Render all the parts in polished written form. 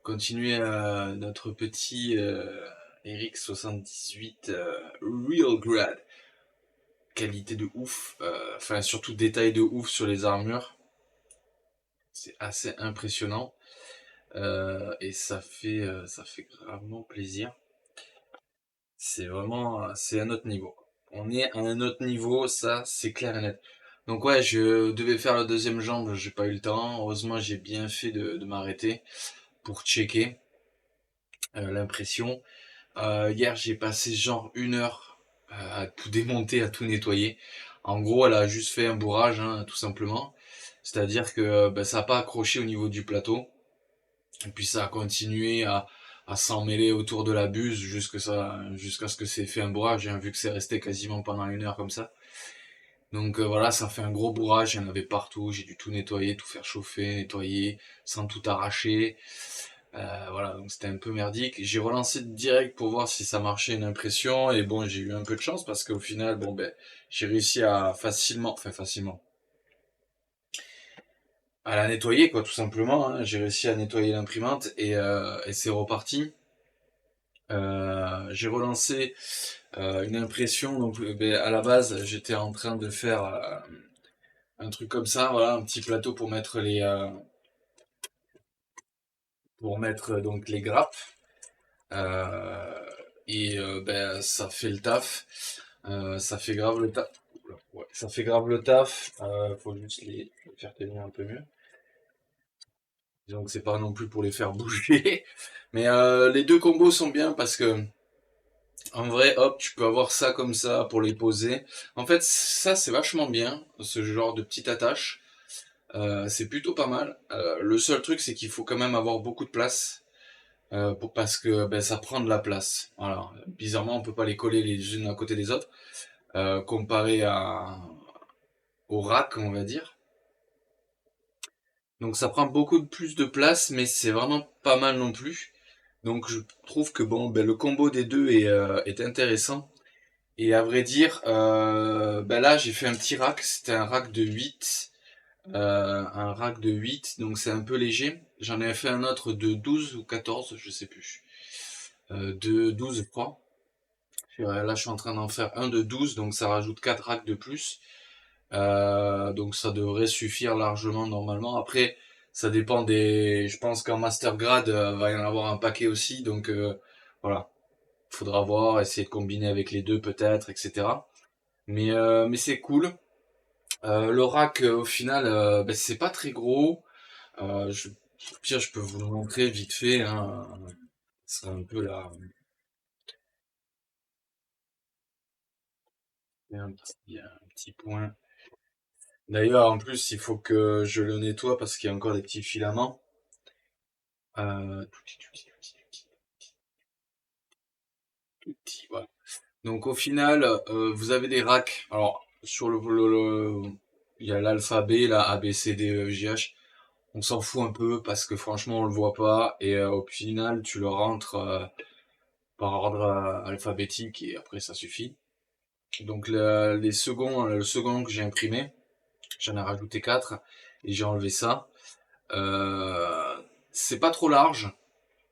continuer notre petit RX 78 Real Grad. Qualité de ouf, enfin surtout détail de ouf sur les armures. C'est assez impressionnant et ça fait gravement plaisir. C'est vraiment, c'est un autre niveau. On est à un autre niveau, ça c'est clair et net. Donc ouais, je devais faire la deuxième jambe, j'ai pas eu le temps. Heureusement, j'ai bien fait de m'arrêter pour checker l'impression. Hier, j'ai passé genre 1 heure à tout démonter, à tout nettoyer. En gros, elle a juste fait un bourrage, hein, tout simplement. C'est-à-dire que bah, ça n'a pas accroché au niveau du plateau. Et puis ça a continué à s'en mêler autour de la buse jusqu'à ce que c'est fait un bourrage, hein, vu que c'est resté quasiment pendant 1 heure comme ça. Donc voilà, ça fait un gros bourrage, il y en avait partout, j'ai dû tout nettoyer, tout faire chauffer, nettoyer, sans tout arracher. Voilà, donc c'était un peu merdique. J'ai relancé direct pour voir si ça marchait une impression, et bon, j'ai eu un peu de chance parce qu'au final, bon ben, j'ai réussi à facilement, à la nettoyer quoi, tout simplement, hein. J'ai réussi à nettoyer l'imprimante et c'est reparti. J'ai relancé une impression, donc ben, à la base, j'étais en train de faire un truc comme ça, voilà, un petit plateau pour mettre donc les grappes. Euh, ben, ça fait le taf. Ça fait grave le taf. Ouais, ça fait grave le taf. Faut juste les faire tenir un peu mieux. Donc c'est pas non plus pour les faire bouger. Mais les deux combos sont bien parce que en vrai, hop, tu peux avoir ça comme ça pour les poser. En fait, ça c'est vachement bien, ce genre de petite attache. C'est plutôt pas mal. Le seul truc, c'est qu'il faut quand même avoir beaucoup de place. Parce que ben, ça prend de la place. Voilà. Bizarrement, on peut pas les coller les unes à côté des autres, comparé au rack, on va dire. Donc ça prend beaucoup plus de place, mais c'est vraiment pas mal non plus. Donc je trouve que bon, ben, le combo des deux est intéressant. Et à vrai dire, ben là j'ai fait un petit rack, c'était un rack de 8, donc c'est un peu léger. J'en ai fait un autre de 12 ou 14, je sais plus. De 12 je crois. Là, je suis en train d'en faire un de 12, donc ça rajoute 4 racks de plus. Donc ça devrait suffire largement normalement. Après, ça dépend des... Je pense qu'en master grade, va y en avoir un paquet aussi, donc voilà. Faudra voir, essayer de combiner avec les deux peut-être, etc. Mais c'est cool. Le rack, au final, ben, c'est pas très gros. Au pire, je peux vous le montrer vite fait, hein. C'est un peu là... un petit point. D'ailleurs, en plus, il faut que je le nettoie parce qu'il y a encore des petits filaments. Tout petit, voilà. Donc au final, vous avez des racks. Alors sur il y a l'alphabet, là, A, B, C, D, E, F, G, H. On s'en fout un peu parce que franchement on le voit pas et au final tu le rentres par ordre alphabétique et après ça suffit. Donc le second que j'ai imprimé, j'en ai rajouté 4 et j'ai enlevé ça. Euh, c'est pas trop large,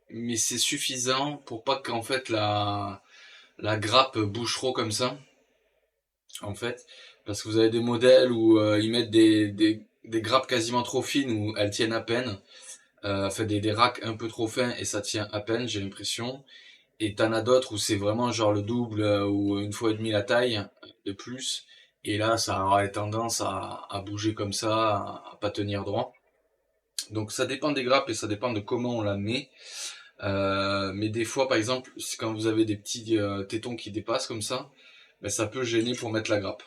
mais c'est suffisant pour pas qu'en fait la grappe bouge trop comme ça, en fait, parce que vous avez des modèles où ils mettent des grappes quasiment trop fines où elles tiennent à peine, enfin des racks un peu trop fins et ça tient à peine, j'ai l'impression, et t'en as d'autres où c'est vraiment genre le double ou une fois et demi la taille de plus, et là ça aurait tendance à bouger comme ça, à pas tenir droit. Donc ça dépend des grappes et ça dépend de comment on la met. Mais des fois, par exemple, quand vous avez des petits tétons qui dépassent comme ça, ben, ça peut gêner pour mettre la grappe.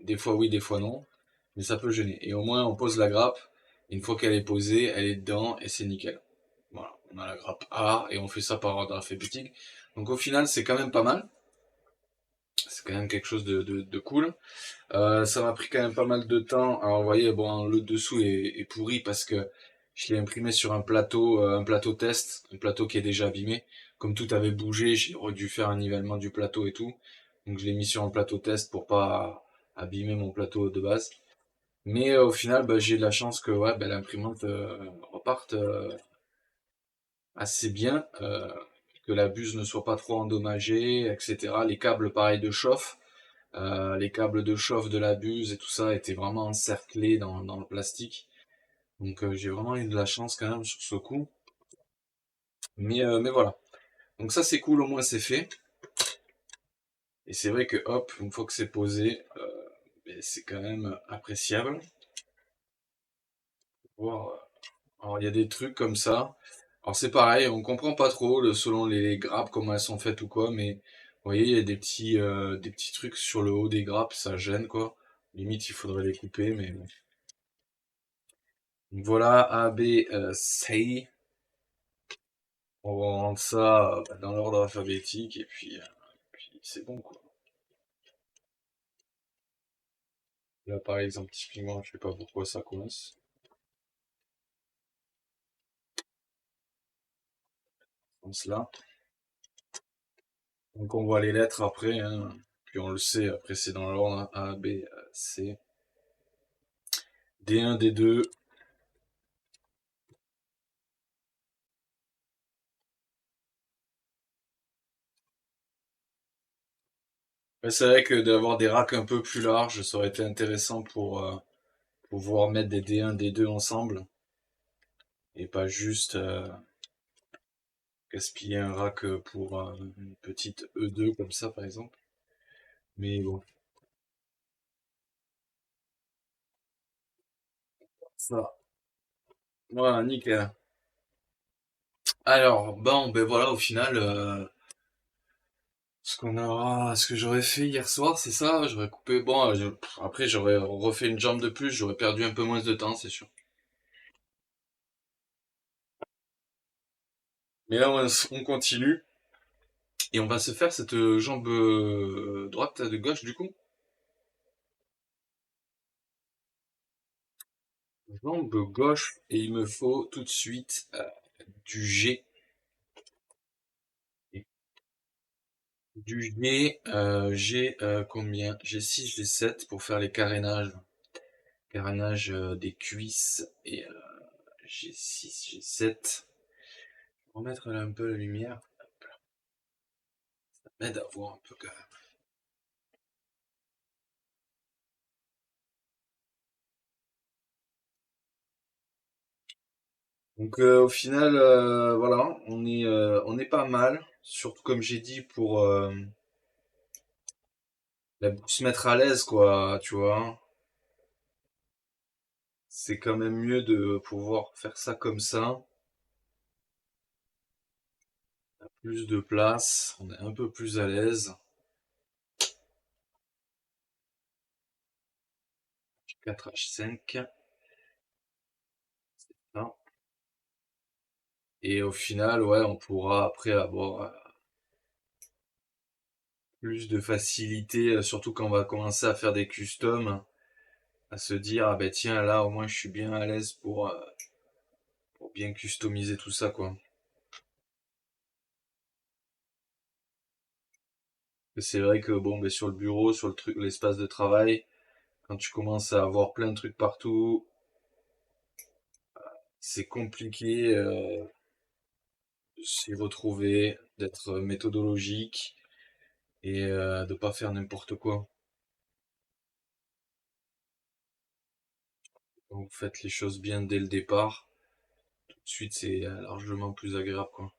Des fois oui, des fois non, mais ça peut gêner. Et au moins, on pose la grappe. Une fois qu'elle est posée, elle est dedans et c'est nickel. Voilà, on a la grappe A et on fait ça par ordre alphabétique. Donc au final, c'est quand même pas mal. C'est quand même quelque chose de cool. Ça m'a pris quand même pas mal de temps. Alors vous voyez, bon, le dessous est pourri parce que je l'ai imprimé sur un plateau test, un plateau qui est déjà abîmé. Comme tout avait bougé, j'ai dû faire un nivellement du plateau et tout. Donc je l'ai mis sur un plateau test pour pas abîmer mon plateau de base. Mais au final, bah, j'ai de la chance que ouais, bah, l'imprimante reparte assez bien, que la buse ne soit pas trop endommagée, etc. Les câbles pareil de chauffe, les câbles de chauffe de la buse et tout ça étaient vraiment encerclés dans le plastique. Donc j'ai vraiment eu de la chance quand même sur ce coup. Mais voilà. Donc ça c'est cool, au moins c'est fait. Et c'est vrai que hop, une fois que c'est posé, ben, c'est quand même appréciable. Voir, alors il y a des trucs comme ça. Alors c'est pareil, on comprend pas trop selon les grappes comment elles sont faites ou quoi, mais vous voyez, il y a des petits trucs sur le haut des grappes, ça gêne quoi. Limite il faudrait les couper, mais bon. Donc voilà, A, B, C. On va rendre ça dans l'ordre alphabétique et puis c'est bon quoi. Là par exemple, typiquement, je sais pas pourquoi ça coince. Comme cela. Donc on voit les lettres après, hein. Puis on le sait, après c'est dans l'ordre A, B, C. D1, D2. Ouais, c'est vrai que d'avoir des racks un peu plus larges, ça aurait été intéressant pour pouvoir mettre des D1, D2 ensemble et pas juste gaspiller un rack pour une petite E2 comme ça par exemple. Mais bon, ça. Voilà, nickel. Alors, bon, ben voilà, au final, ce que j'aurais fait hier soir, c'est ça, j'aurais coupé, bon, après j'aurais refait une jambe de plus, j'aurais perdu un peu moins de temps, c'est sûr. Mais là, on continue, et on va se faire cette jambe droite de gauche, du coup. Jambe gauche, et il me faut tout de suite du G. Du G, j'ai combien? J'ai 6, j'ai 7 pour faire les carénages. Carénage des cuisses, et j'ai 6, j'ai 7. Remettre là un peu la lumière, ça m'aide à voir un peu quand même. Donc au final, voilà, on est pas mal, surtout comme j'ai dit pour se mettre à l'aise, quoi, tu vois. C'est quand même mieux de pouvoir faire ça comme ça. On a plus de place, on est un peu plus à l'aise. 4H5, hein. Et au final, ouais, on pourra après avoir plus de facilité, surtout quand on va commencer à faire des customs, à se dire, ah ben tiens, là au moins je suis bien à l'aise pour bien customiser tout ça, quoi. C'est vrai que bon, ben, sur le bureau, sur le truc, l'espace de travail, quand tu commences à avoir plein de trucs partout, c'est compliqué de s'y retrouver, d'être méthodologique et de pas faire n'importe quoi. Donc vous faites les choses bien dès le départ, tout de suite c'est largement plus agréable, quoi.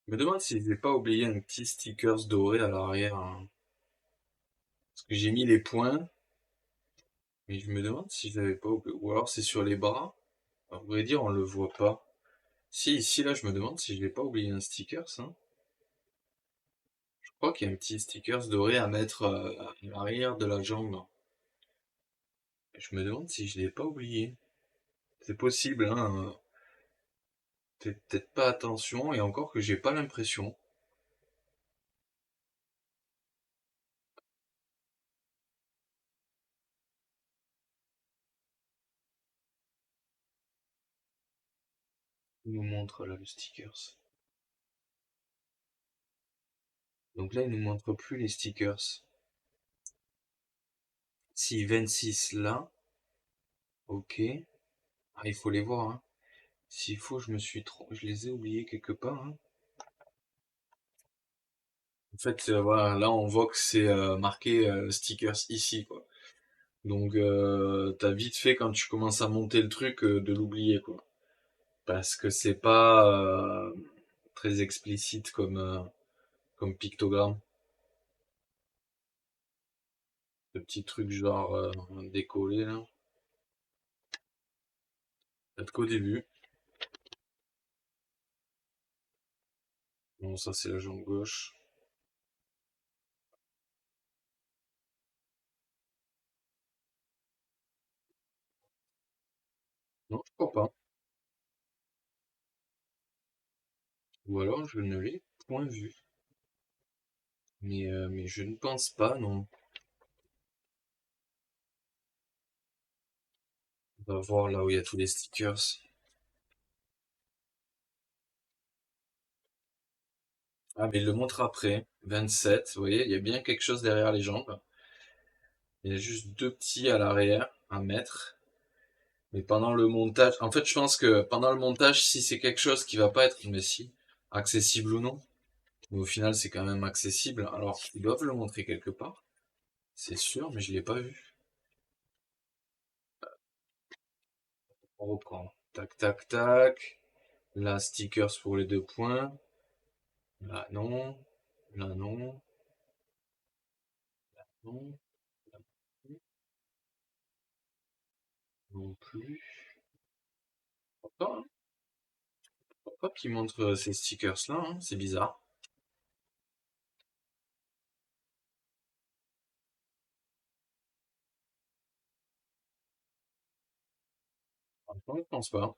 Je me demande si je vais pas oublié un petit stickers doré à l'arrière, hein. Parce que j'ai mis les points, mais je me demande si je l'avais pas oublié. Ou alors c'est sur les bras. À vrai dire, on le voit pas. Si, ici, là, je me demande si je l'ai pas oublié un sticker, ça. Je crois qu'il y a un petit sticker doré à mettre à l'arrière de la jambe. Je me demande si je l'ai pas oublié. C'est possible, hein. Faites peut-être pas attention, et encore que j'ai pas l'impression. Il nous montre là le stickers. Donc là, il nous montre plus les stickers. Si 26 là, ok. Ah, il faut les voir, hein. S'il faut, je les ai oubliés quelque part, hein. En fait, voilà, là on voit que c'est marqué stickers ici, quoi. Donc t'as vite fait quand tu commences à monter le truc de l'oublier, quoi. Parce que c'est pas très explicite comme pictogramme. Le petit truc genre décollé là. Peut-être qu'au début. Bon, ça c'est la jambe gauche. Non, je crois pas. Ou alors je ne l'ai point vu. Mais je ne pense pas, non. On va voir là où il y a tous les stickers. Ah, mais il le montre après. 27, vous voyez, il y a bien quelque chose derrière les jambes. Il y a juste deux petits à l'arrière à mettre. Mais pendant le montage, en fait, je pense que pendant le montage, si c'est quelque chose qui va pas être, mais si, accessible ou non, mais au final, c'est quand même accessible. Alors, ils doivent le montrer quelque part, c'est sûr, mais je l'ai pas vu. On reprend. Tac, tac, tac. Là, stickers pour les 2 points. Là, non. Là, non. Non. Là, non plus. Pourquoi, hein? Pourquoi qu'ils montrent ces stickers-là, hein? C'est bizarre. Franchement, je pense pas.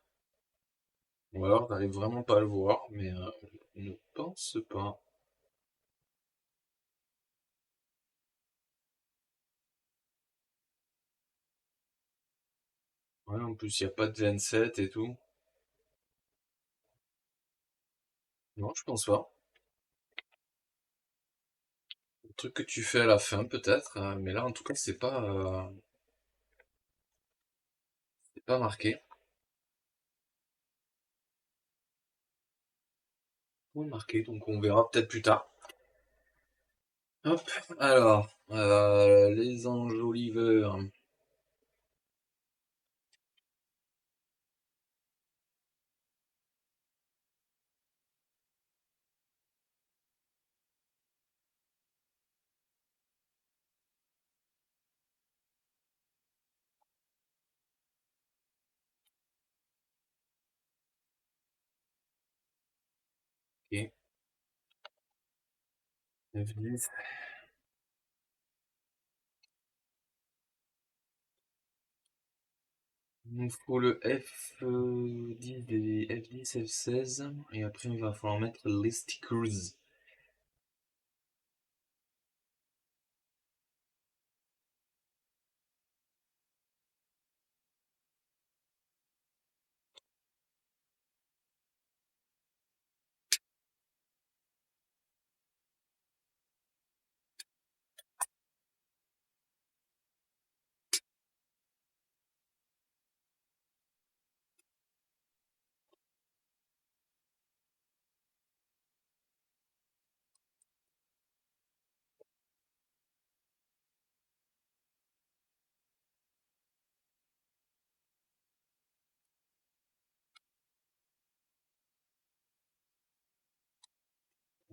Ou alors, t'arrives vraiment pas à le voir, mais je ne pense pas. Ouais, en plus, il n'y a pas de 27 et tout. Non, je pense pas. Le truc que tu fais à la fin, peut-être, mais là, en tout cas, c'est pas marqué. Pas marqué, donc on verra peut-être plus tard. Hop, alors, les enjoliveurs. Ok, F10. Il nous faut le F10, F10, F16, et après il va falloir mettre les stickers.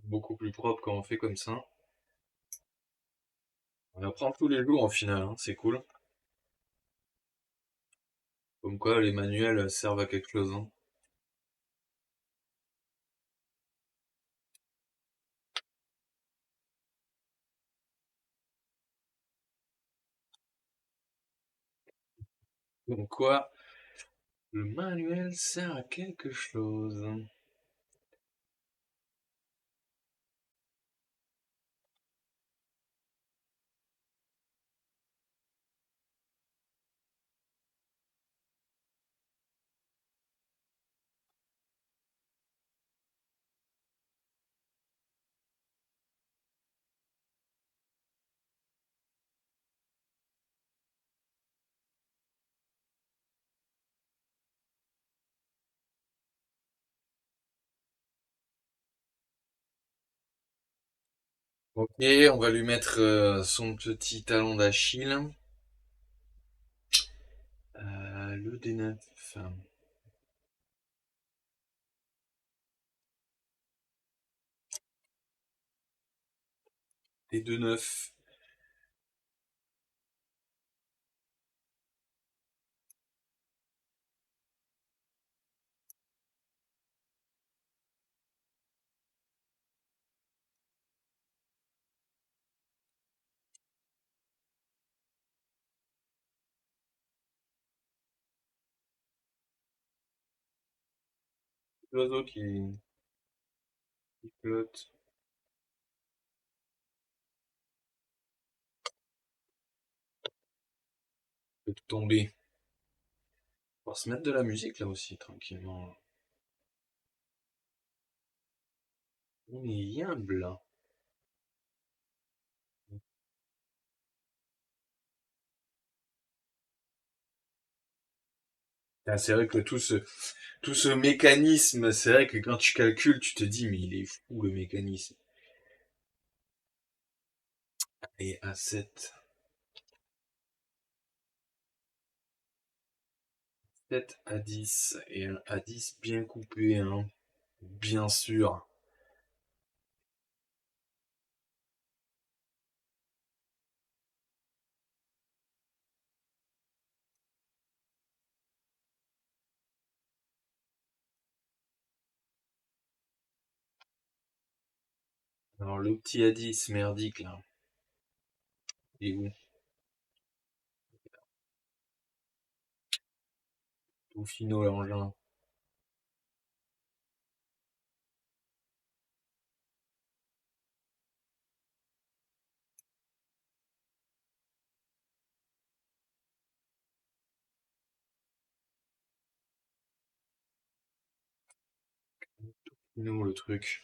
Beaucoup plus propre quand on fait comme ça. On apprend tous les jours en final, hein, c'est cool. Comme quoi les manuels servent à quelque chose, hein. Comme quoi le manuel sert à quelque chose. Ok, on va lui mettre son petit talon d'Achille. Le D9. D2-9. L'oiseau qui flotte. Peut tomber. On va se mettre de la musique là aussi, tranquillement. On est humble. Ah, c'est vrai que tout ce mécanisme, c'est vrai que quand tu calcules, tu te dis, mais il est fou le mécanisme. Et A7. 7 à 10. Et un A10 bien coupé, hein. Bien sûr. Alors le petit A10 merdique là. Il est où? Tout finot l'engin. Finot le truc.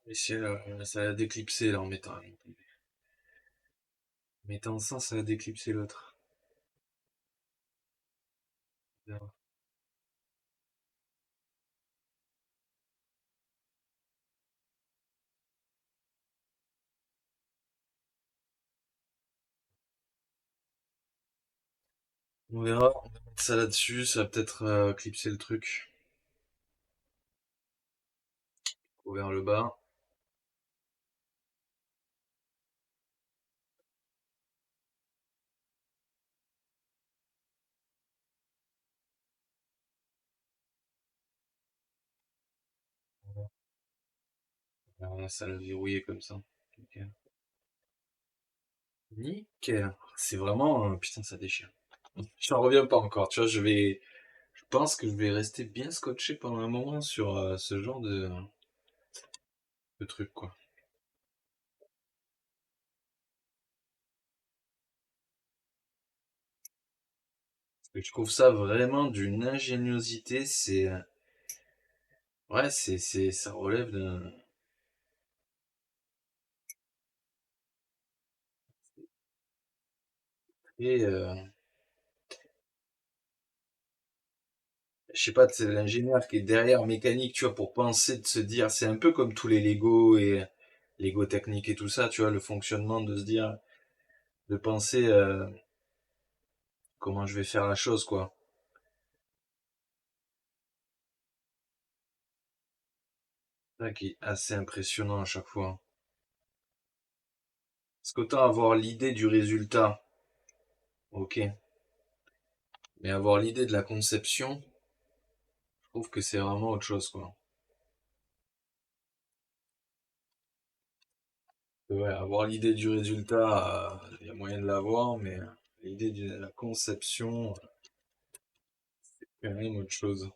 Et ça a déclipsé là en mettant ça, ça a déclipsé l'autre. On verra, on va mettre ça là-dessus, ça va peut-être clipser le truc. Ou vers le bas. Voilà, ça l'a verrouillé comme ça. Ok. Nickel. C'est vraiment, putain, ça déchire. J'en reviens pas encore, tu vois, je pense que je vais rester bien scotché pendant un moment sur ce genre de truc, quoi. Parce que je trouve ça vraiment d'une ingéniosité, ouais, ça relève d'un, et, je sais pas, c'est l'ingénieur qui est derrière mécanique, tu vois, pour penser, de se dire, c'est un peu comme tous les Lego et Lego technique et tout ça, tu vois, le fonctionnement de se dire, de penser comment je vais faire la chose, quoi. Ça qui est assez impressionnant à chaque fois. Parce qu'autant avoir l'idée du résultat, ok, mais avoir l'idée de la conception. trouve que c'est vraiment autre chose, quoi. Ouais, avoir l'idée du résultat, il y a moyen de l'avoir, mais l'idée de la conception, c'est quand même autre chose.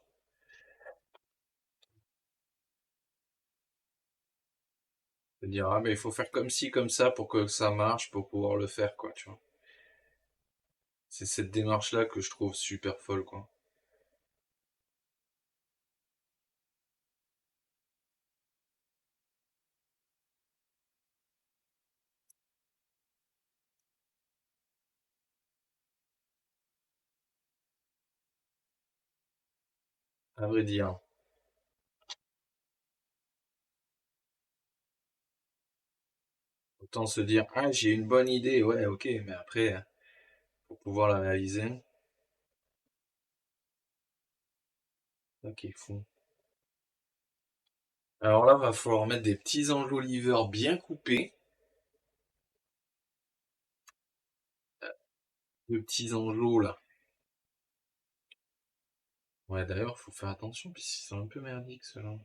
De dire, ah, mais il faut faire comme ci, comme ça pour que ça marche, pour pouvoir le faire, quoi, tu vois. C'est cette démarche-là que je trouve super folle, quoi. À vrai dire. Autant se dire, ah, j'ai une bonne idée, ouais, ok, mais après, pour pouvoir la réaliser, ok, fou. Alors là, va falloir mettre des petits enjoliveurs bien coupés, de petits enjeux là. Ouais, d'ailleurs, faut faire attention, puisqu'ils sont un peu merdiques, ceux-là.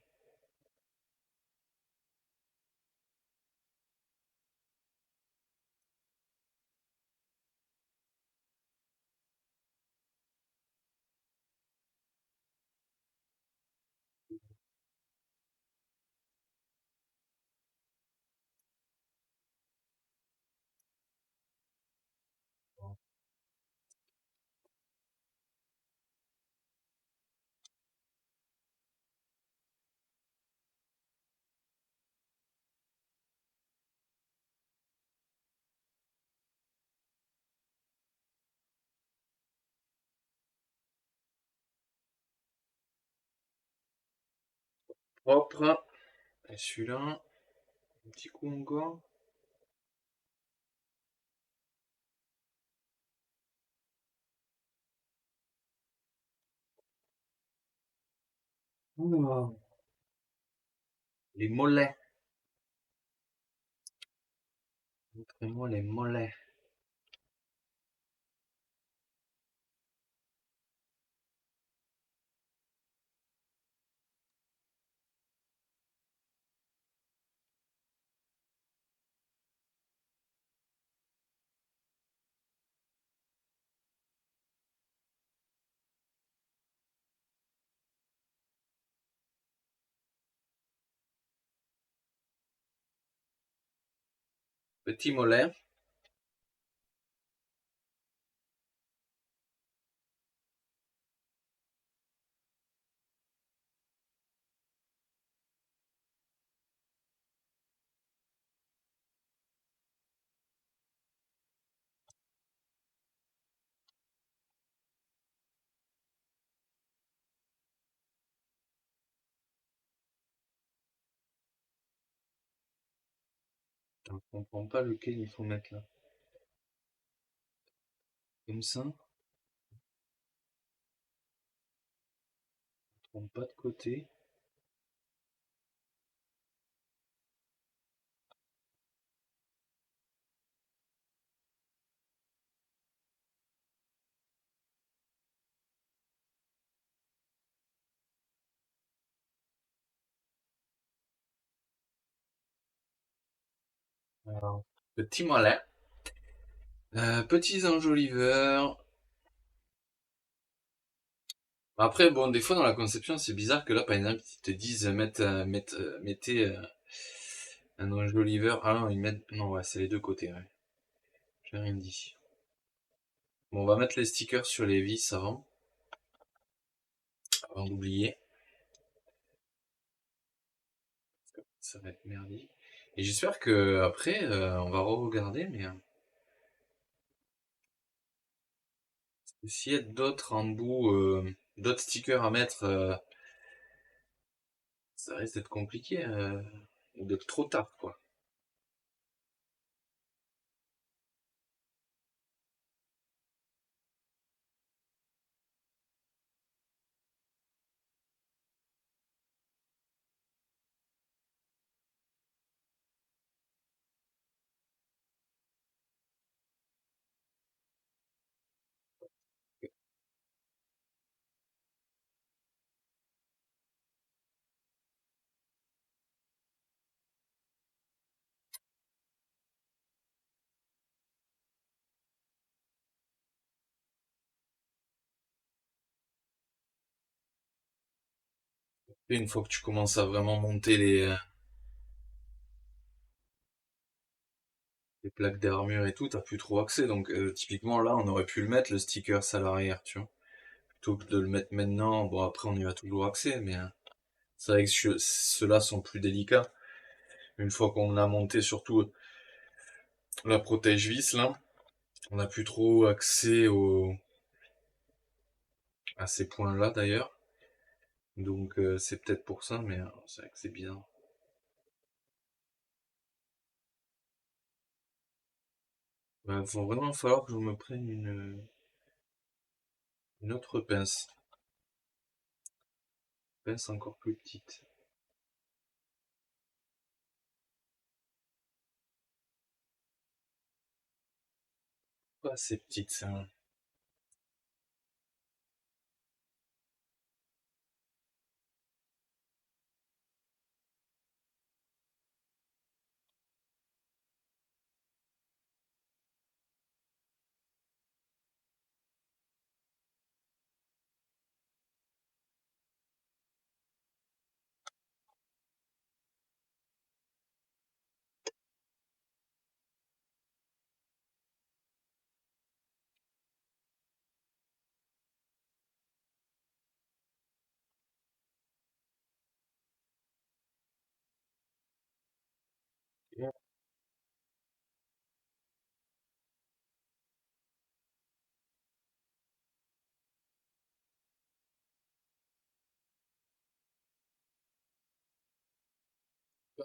Propre. Et celui-là, un petit coup encore. Ouah. Les mollets. Montrez-moi les mollets. Petit mollet. Je comprends pas lequel il faut mettre là. Comme ça. Je trompe pas de côté. Alors, petit mollet. Petits enjoliveurs. Après, bon, des fois dans la conception, c'est bizarre que là, par exemple, ils te disent mettez un enjoliveur. Ah non, ils mettent. Non, ouais, c'est les deux côtés, ouais. J'ai rien dit. Bon, on va mettre les stickers sur les vis avant d'oublier. Ça va être merdique. Et j'espère que après, on va re-regarder, mais s'il y a d'autres embouts, d'autres stickers à mettre, ça risque d'être compliqué, ou d'être trop tard, quoi. Et une fois que tu commences à vraiment monter les plaques d'armure et tout, t'as plus trop accès. Donc typiquement là, on aurait pu le mettre, le sticker à l'arrière, tu vois. Plutôt que de le mettre maintenant, bon après on y a toujours accès, mais c'est vrai que ceux-là sont plus délicats. Une fois qu'on a monté surtout la protège-vis là, on n'a plus trop accès à ces points-là d'ailleurs. Donc c'est peut-être pour ça, mais c'est vrai que c'est bizarre. Il va vraiment falloir que je me prenne une autre pince encore plus petite. Pas assez petite, ça.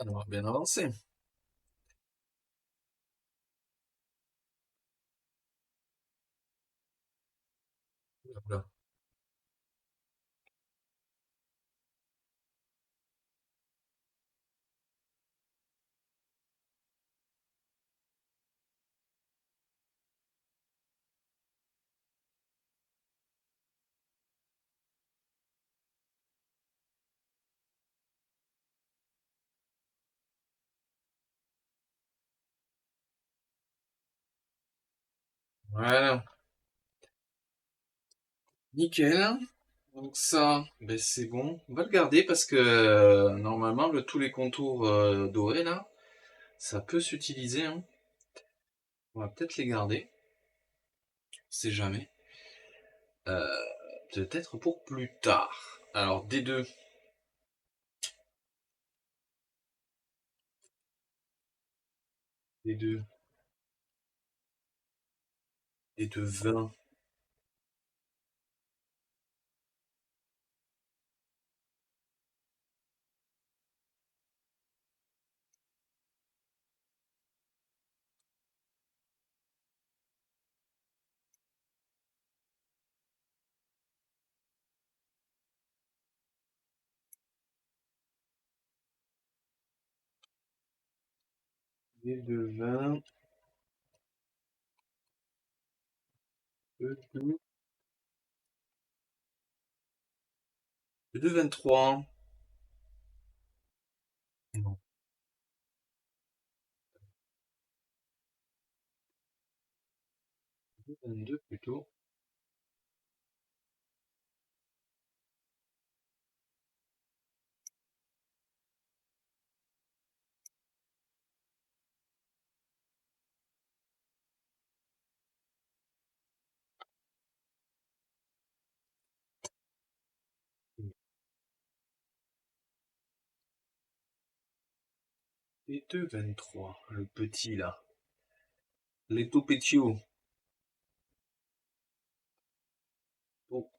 On va bien avancer. Voilà. 'Voilà, nickel. Donc ça, ben c'est bon. On va le garder parce que normalement, tous les contours dorés là, ça peut s'utiliser, hein. On va peut-être les garder, on sait jamais. Euh, Peut-être pour plus tard. Alors D2, D2, D2 20, D2 20, E2, D2 23. Non, D2 22 plutôt. D2 23, le petit là. Leto Petio.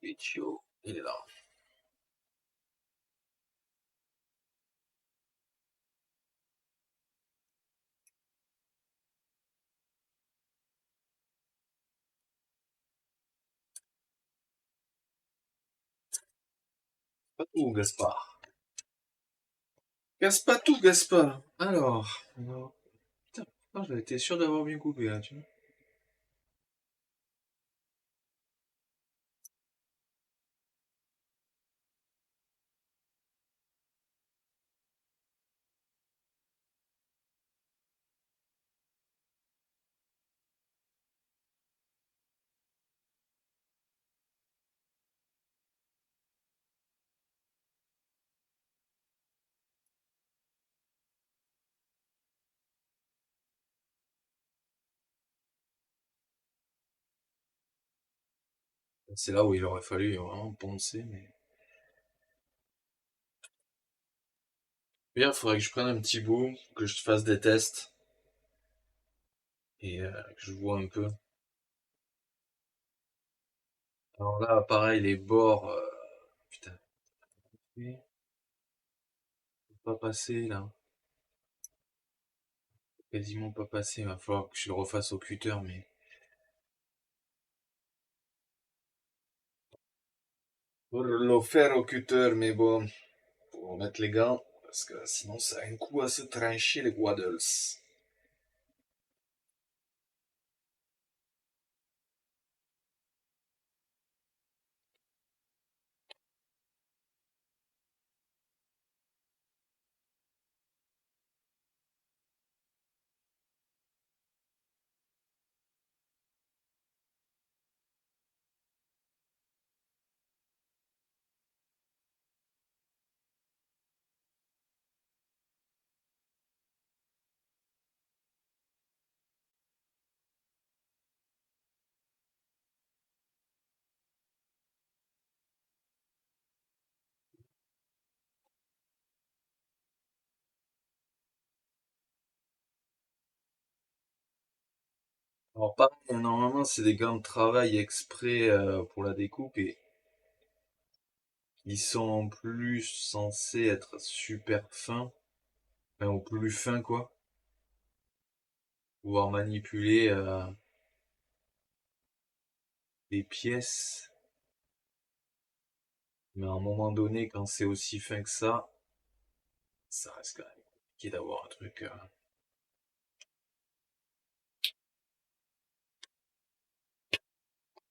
Petio, il est là. Pas tout, Gaspard. Casse pas tout, Gaspard. Alors, putain, pourtant, j'avais été sûr d'avoir bien coupé, là, tu vois. C'est là où il aurait fallu vraiment poncer, mais... Bien, il faudrait que je prenne un petit bout, que je fasse des tests, et que je vois un peu. Alors là, pareil, les bords, putain, il peut pas passer, là. Quasiment pas passé, il va falloir que je le refasse au cutter, mais... Faut le faire au cutter, mais bon, faut mettre les gants, parce que sinon ça a un coup à se trancher les waddles. Alors pareil, normalement c'est des gants de travail exprès pour la découpe et ils sont en plus censés être super fins, enfin au plus fin quoi, pouvoir manipuler des pièces, mais à un moment donné quand c'est aussi fin que ça reste quand même compliqué d'avoir un truc,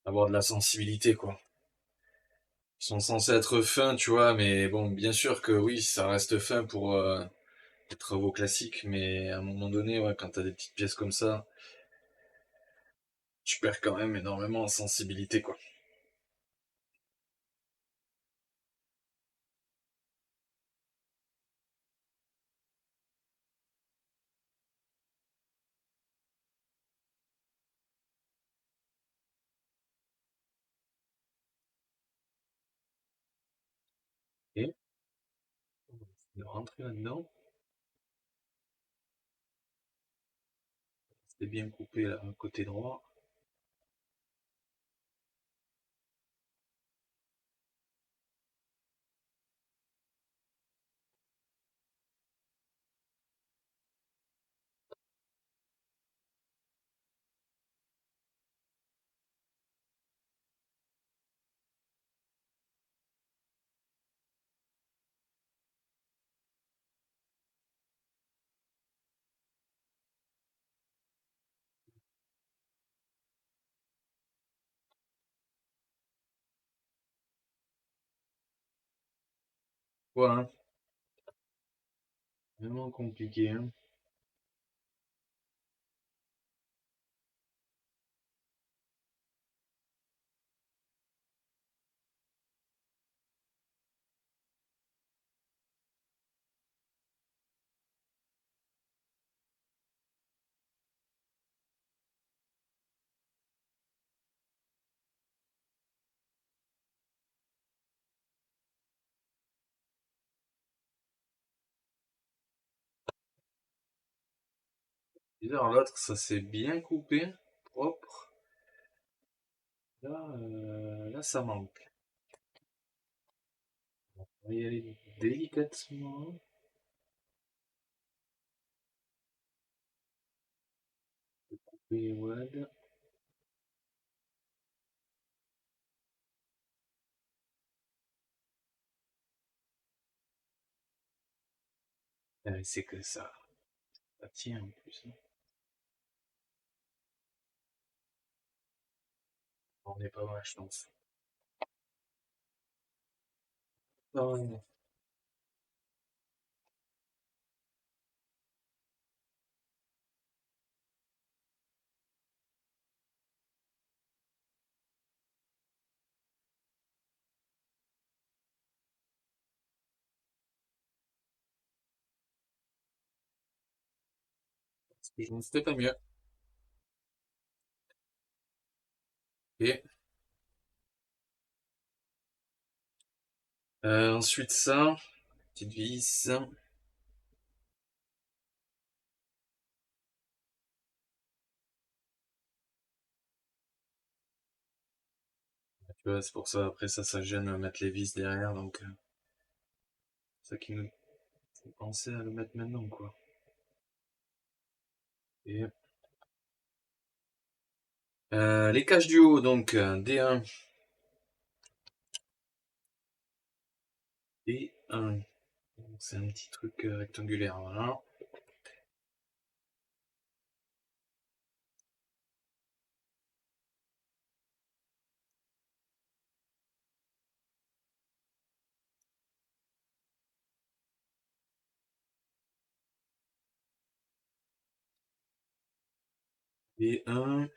avoir de la sensibilité quoi. Ils sont censés être fins, tu vois, mais bon, bien sûr que oui, ça reste fin pour les travaux classiques, mais à un moment donné, ouais, quand t'as des petites pièces comme ça, tu perds quand même énormément en sensibilité, quoi. Et de rentrer là-dedans, c'était bien coupé là, côté droit. Voilà, vraiment compliqué, hein. Bizarre, l'autre, ça s'est bien coupé, propre. Là, là, ça manque. On va y aller délicatement. Couper les wads. C'est que ça tient en plus, hein. On est pas mal, je pense. Ah ouais. Je ne fais pas mieux. Et Ensuite ça, petite vis. Tu vois, c'est pour ça, après ça gêne à mettre les vis derrière, donc c'est ça qui me fait penser à le mettre maintenant, quoi. Et les caches du haut, donc D1 et 1. C'est un petit truc rectangulaire, voilà. D1,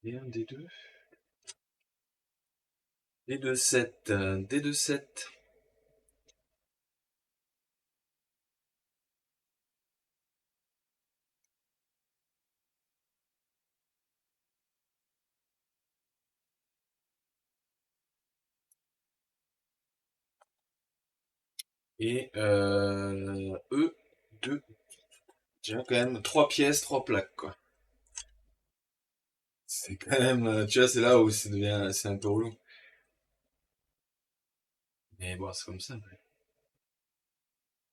D1, D2, D2, 7, D2, 7. Et E2. Déjà quand même 3 pièces, 3 plaques, quoi. C'est quand même, tu vois, c'est là où c'est un peu relou. Mais bon, c'est comme ça.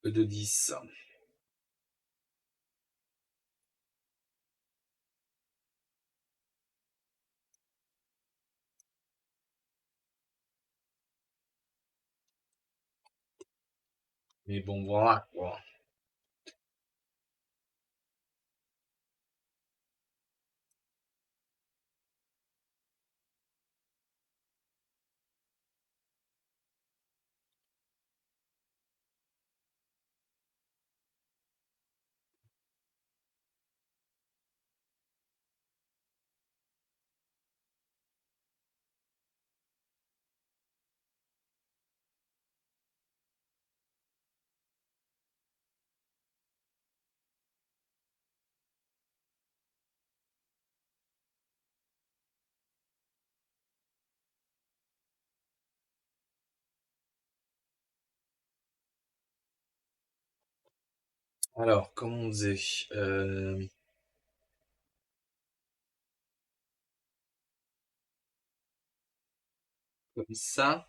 E de 10. Mais bon, voilà, quoi. Alors, comment on faisait comme ça.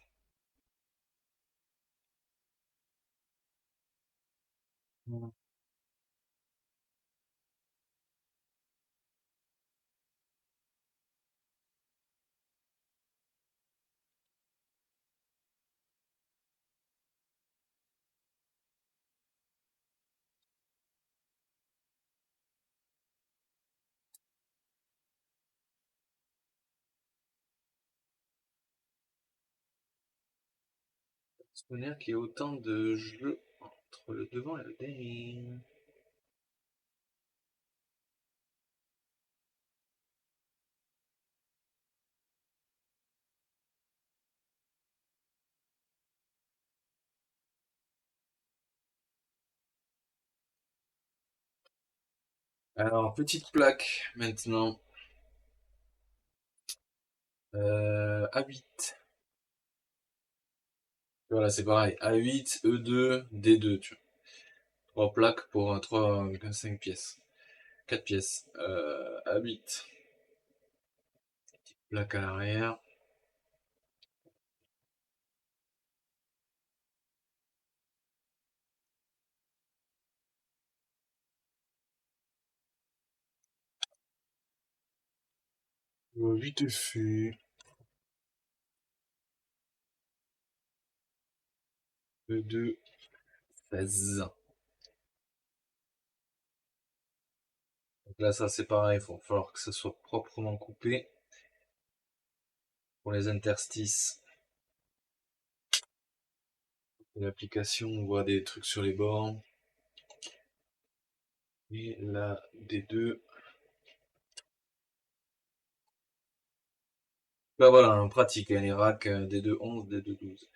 Souvenir qu'il y ait autant de jeux entre le devant et le derrière. Alors, petite plaque maintenant. A8. Voilà, c'est pareil. A8, E2, D2, tu vois. 3 plaques pour 5 pièces. 4 pièces. A8. Plaque à l'arrière. 8 fûts. E2, 16. Donc là, ça c'est pareil, il va falloir que ça soit proprement coupé. Pour les interstices de l'application, on voit des trucs sur les bords. Et là, D2. Là voilà, en pratique, hein, les racks D2 11, D2 12.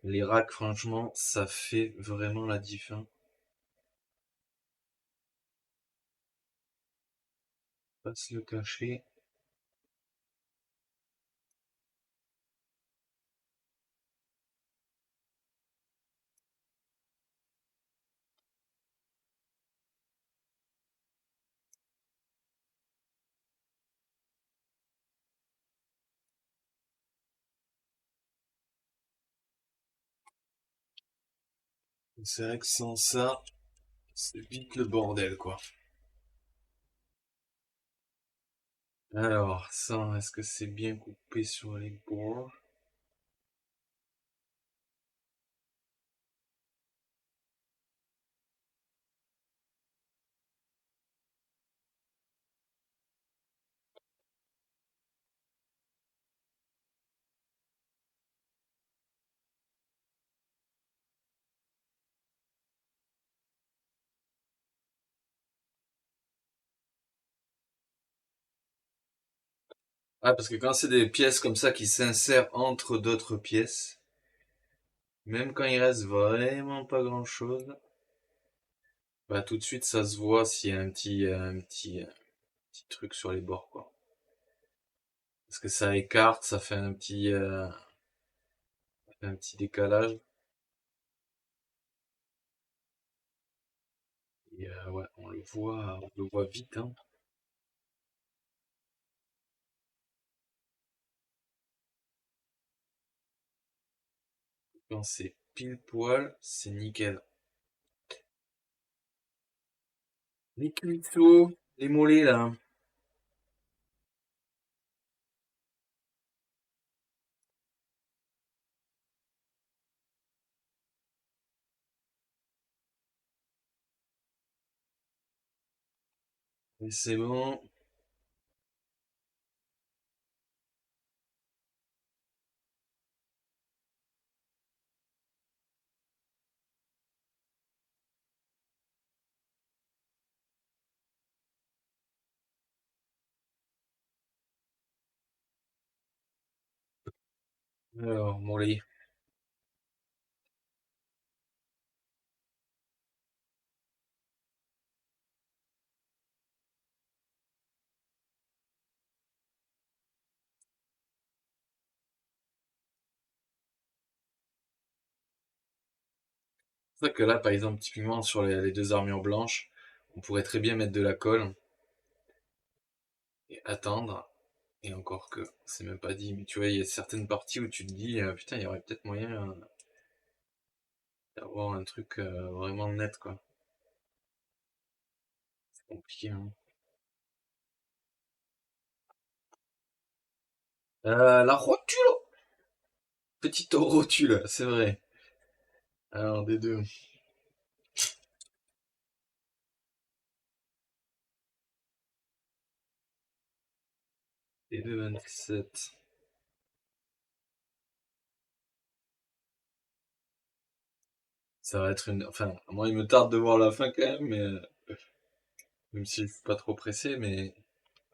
Les racks, franchement, ça fait vraiment la diff, hein. Pas se le cacher. C'est vrai que sans ça, c'est vite le bordel, quoi. Alors, ça, est-ce que c'est bien coupé sur les bords? Ah, parce que quand c'est des pièces comme ça qui s'insèrent entre d'autres pièces, même quand il reste vraiment pas grand-chose, bah tout de suite ça se voit s'il y a un petit truc sur les bords, quoi. Parce que ça écarte, ça fait un petit décalage. Et ouais, on le voit vite, hein. Quand c'est pile poil, c'est nickel. Les cuissots, les mollets là. Et c'est bon. Alors, mollet. C'est vrai que là, par exemple, typiquement sur les deux armures blanches, on pourrait très bien mettre de la colle et attendre. Et encore que, c'est même pas dit, mais tu vois, il y a certaines parties où tu te dis, putain, il y aurait peut-être moyen d'avoir un truc vraiment net, quoi. C'est compliqué, hein. La rotule! Petite rotule, c'est vrai. Alors, des deux. Des deux 27. Ça va être une. Enfin, moi, il me tarde de voir la fin quand même, mais même si je suis pas trop pressé, mais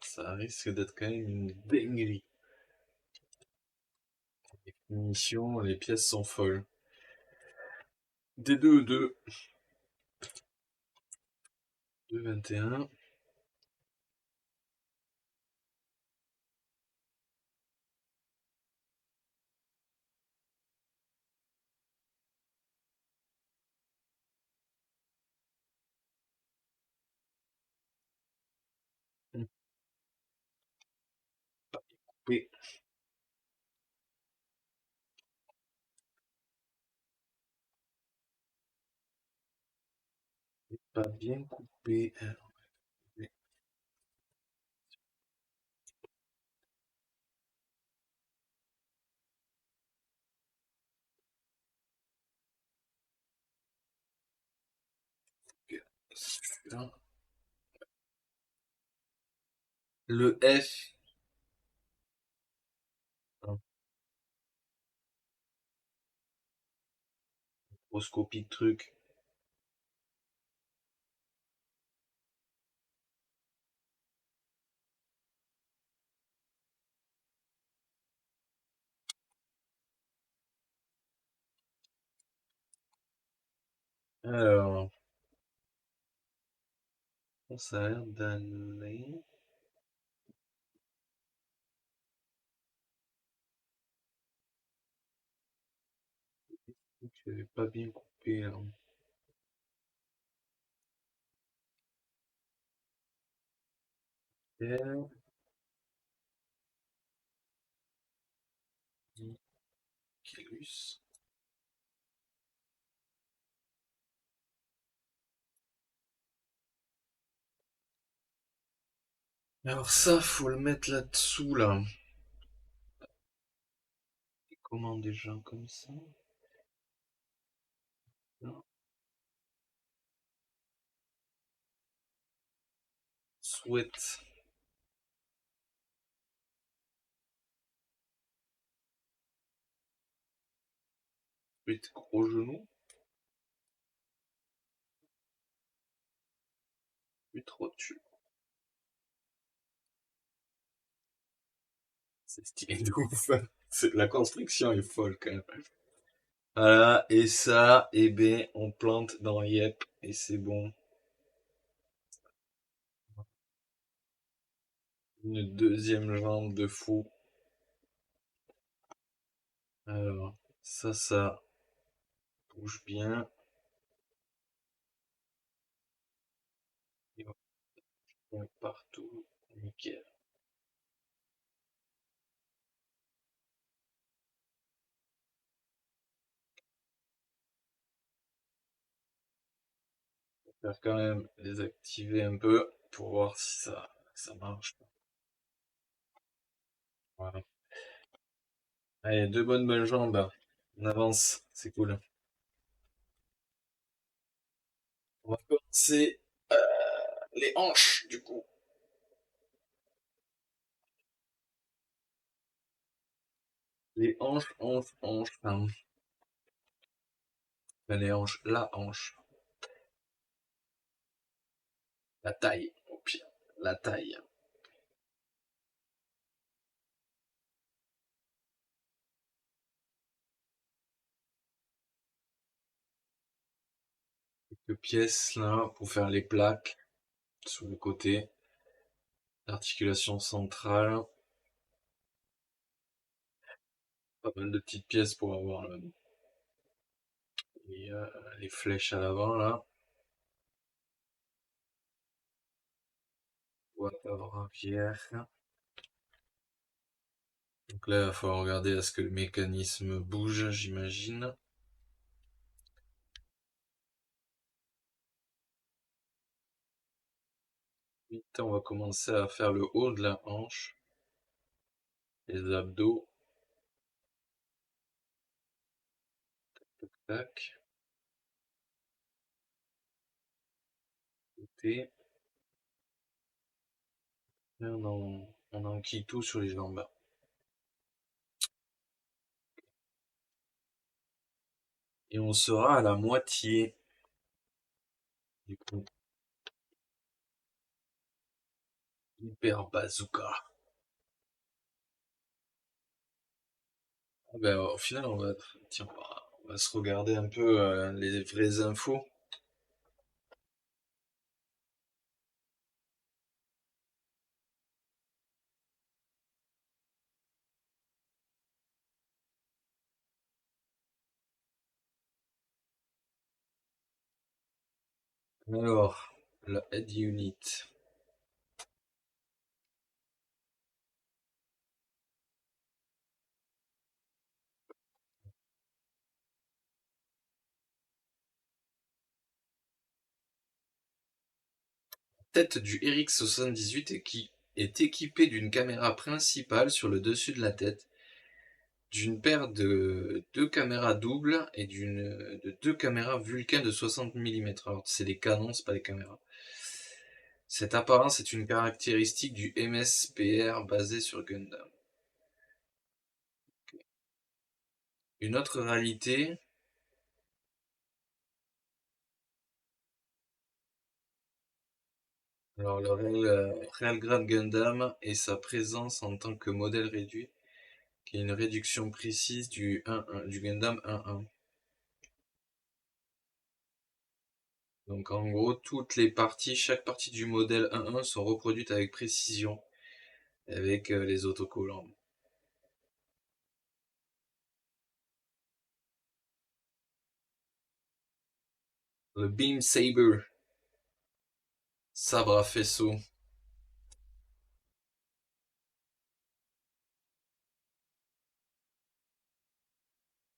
ça risque d'être quand même une dinguerie. Mission, les pièces sont folles. Des deux, deux. Deux 21. Oui, pas bien coupé. Celui-là. Le F. Un microscopique truc. Alors, ça a l'air d'aller. Je l'avais pas bien coupé là. Terre, Nickelus. Alors ça, faut le mettre là-dessous, là. Et comment déjà, comme ça? Non. Sweat. Sweat gros genou. Sweat rotule. C'est stylé de ouf. La construction est folle quand même. Voilà, et ça, eh ben, on plante dans Yep, et c'est bon. Une deuxième jambe de fou. Alors, ça bouge bien. Et on va partout. Nickel. On va faire quand même les activer un peu pour voir si ça marche. Voilà. Allez, deux bonnes jambes. On avance, c'est cool. On va commencer les hanches, du coup. Les hanches. Enfin, les hanches, la hanche. La taille, au pire. La taille. Quelques pièces là pour faire les plaques sur le côté. L'articulation centrale. Pas mal de petites pièces pour avoir les flèches à l'avant là. Boîte à braquière. Donc là, il va falloir regarder à ce que le mécanisme bouge, j'imagine. Vite, on va commencer à faire le haut de la hanche, les abdos. Tac, côté. Et on enquille tout sur les jambes. Et on sera à la moitié. Du coup, hyper bazooka. Ah ben, au final, tiens, on va se regarder un peu les vraies infos. Alors, la head unit. Tête du RX-78 et qui est équipée d'une caméra principale sur le dessus de la tête, d'une paire de deux caméras doubles et de deux caméras Vulcain de 60 mm. Alors c'est des canons, c'est pas des caméras. Cette apparence est une caractéristique du MSPR basé sur Gundam. Une autre réalité, alors le Railgrad Gundam et sa présence en tant que modèle réduit, qui est une réduction précise du Gundam 1-1. Donc en gros, chaque partie du modèle 1.1 sont reproduites avec précision, avec les autocollants. Le Beam Saber, sabre à faisceau.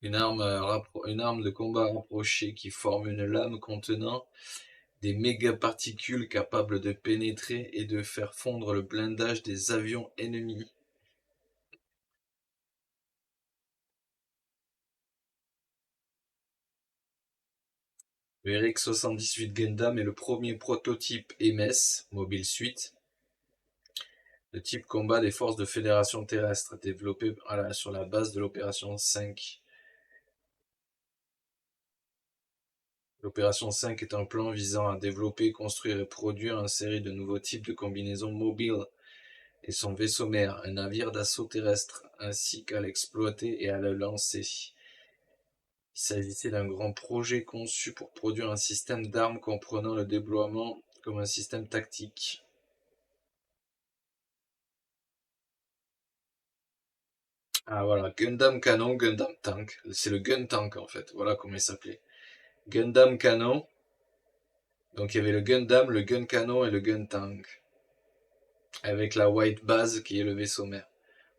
Une arme de combat rapprochée qui forme une lame contenant des mégaparticules capables de pénétrer et de faire fondre le blindage des avions ennemis. Le RX-78 Gundam est le premier prototype MS, Mobile Suit, de type combat des forces de fédération terrestre, développé sur la base de l'opération 5. L'opération 5 est un plan visant à développer, construire et produire une série de nouveaux types de combinaisons mobiles et son vaisseau mère, un navire d'assaut terrestre, ainsi qu'à l'exploiter et à le lancer. Il s'agissait d'un grand projet conçu pour produire un système d'armes comprenant le déploiement comme un système tactique. Ah voilà, Gundam Canon, Gundam Tank. C'est le Gun Tank en fait, voilà comment il s'appelait. Gundam Canon, donc il y avait le Gundam, le Gun Canon et le Gun Tank. Avec la White Base qui est le vaisseau mère.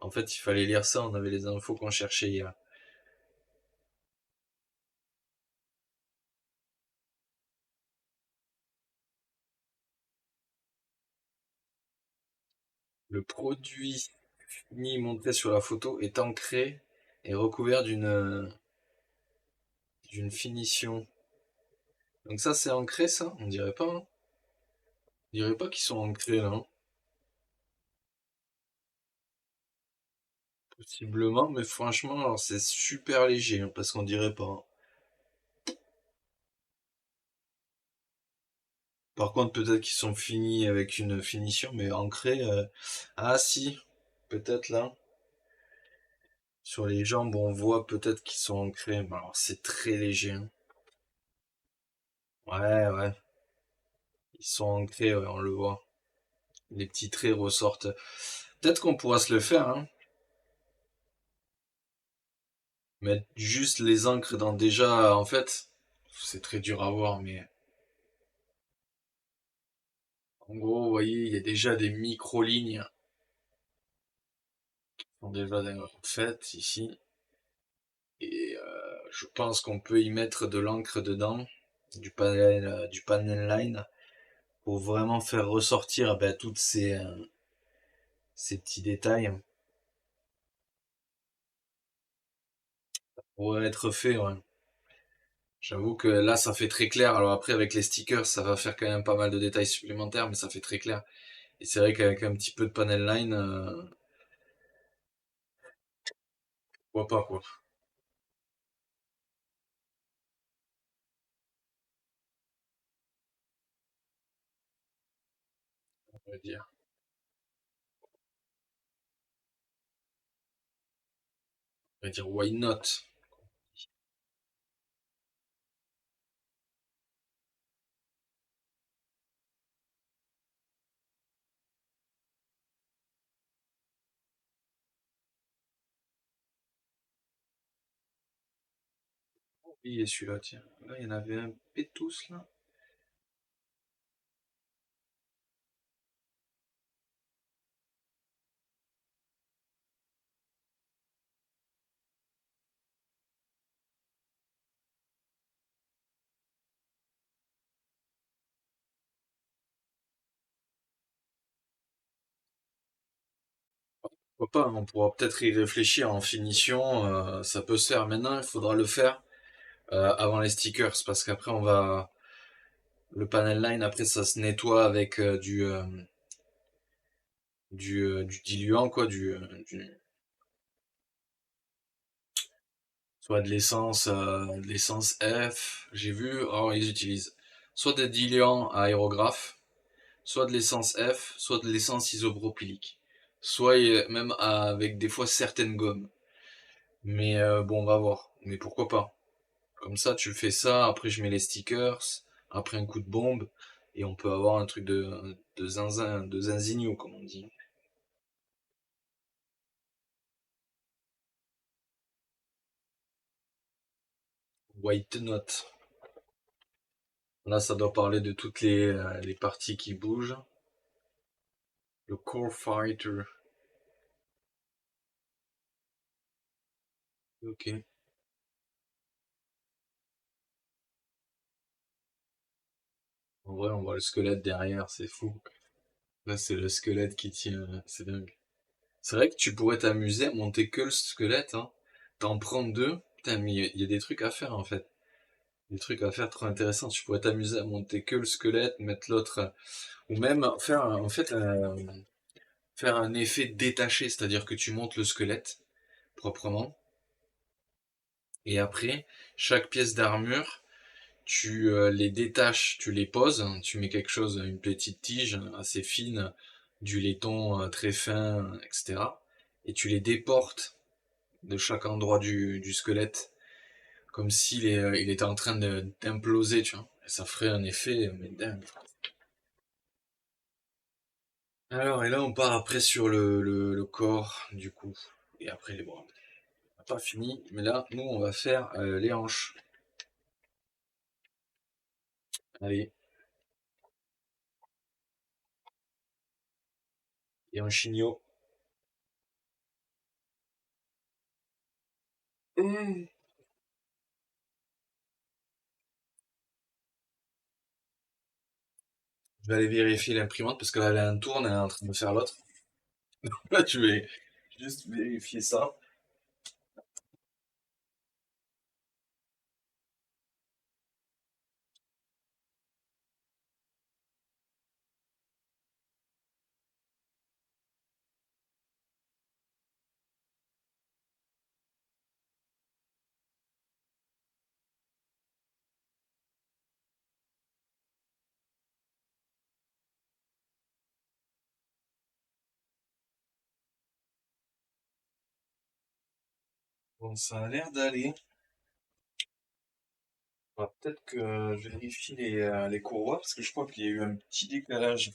En fait, il fallait lire ça, on avait les infos qu'on cherchait hier. Le produit fini montré sur la photo est ancré et recouvert d'une finition. Donc ça c'est ancré ça? On dirait pas, hein. On dirait pas qu'ils sont ancrés là, hein. Possiblement, mais franchement, alors c'est super léger, hein, parce qu'on dirait pas, hein. Par contre, peut-être qu'ils sont finis avec une finition, mais ancrés. Ah si, peut-être là. Sur les jambes, on voit peut-être qu'ils sont ancrés. Mais alors c'est très léger, hein. Ouais, ouais. Ils sont ancrés, ouais, on le voit. Les petits traits ressortent. Peut-être qu'on pourra se le faire, hein. Mettre juste les encres dans déjà. En fait, c'est très dur à voir, mais en gros, vous voyez, il y a déjà des micro-lignes qui sont déjà faites ici. Et je pense qu'on peut y mettre de l'encre dedans, du panel line, pour vraiment faire ressortir ben, toutes ces petits détails. Pour être fait, ouais. J'avoue que là, ça fait très clair. Alors après, avec les stickers, ça va faire quand même pas mal de détails supplémentaires, mais ça fait très clair. Et c'est vrai qu'avec un petit peu de panel line, pourquoi pas, quoi. On va dire. On va dire why not? Il est celui-là, tiens. Là, il y en avait un pétous, là. Pourquoi pas? On pourra peut-être y réfléchir en finition. Ça peut se faire maintenant, il faudra le faire avant les stickers, parce qu'après, on va. Le panel line, après, ça se nettoie avec du diluant, quoi, soit de l'essence F. J'ai vu, oh, ils utilisent soit des diluants à aérographe, soit de l'essence F, soit de l'essence isopropylique. Soit même avec des fois certaines gommes. Mais bon, on va voir. Mais pourquoi pas? Comme ça, tu fais ça, après je mets les stickers, après un coup de bombe, et on peut avoir un truc de zinzin, de zinzigno, comme on dit. White Note. Là, ça doit parler de toutes les parties qui bougent. Le Core Fighter. Ok. En vrai, on voit le squelette derrière, c'est fou. Là, c'est le squelette qui tient, c'est dingue. C'est vrai que tu pourrais t'amuser à monter que le squelette, hein. T'en prends deux, putain, mais il y a des trucs à faire en fait. Des trucs à faire trop intéressants. Tu pourrais t'amuser à monter que le squelette, mettre l'autre, ou même faire, en fait, faire un effet détaché, c'est-à-dire que tu montes le squelette proprement, et après, chaque pièce d'armure, tu les détaches, tu les poses, hein, tu mets quelque chose, une petite tige assez fine, du laiton très fin, etc. Et tu les déportes de chaque endroit du squelette, comme s'il il était en train d'imploser, tu vois. Et ça ferait un effet, mais dingue. Alors, et là, on part après sur le corps, du coup. Et après les bras. On n'a pas fini, mais là, nous, on va faire les hanches. Allez, et un chignon. Mmh. Je vais aller vérifier l'imprimante parce que là, elle a un tourne, elle est en train de faire l'autre. Là, tu vais juste vérifier ça. Bon, ça a l'air d'aller. Peut-être que je vérifie les courroies parce que je crois qu'il y a eu un petit décalage.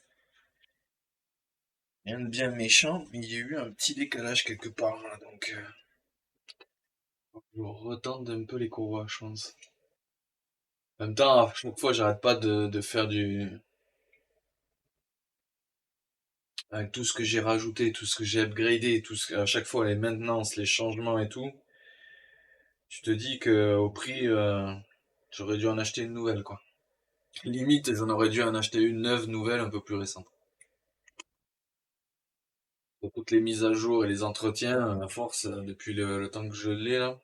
Rien de bien méchant, mais il y a eu un petit décalage quelque part là, donc je retente un peu les courroies, je pense. En même temps, à chaque fois, j'arrête pas de faire avec tout ce que j'ai rajouté, tout ce que j'ai upgradé, à chaque fois les maintenances, les changements et tout, tu te dis que au prix, j'aurais dû en acheter une nouvelle, quoi. Limite, j'en aurais dû en acheter une neuve, nouvelle, un peu plus récente. Pour toutes les mises à jour et les entretiens, à force, depuis le temps que je l'ai là,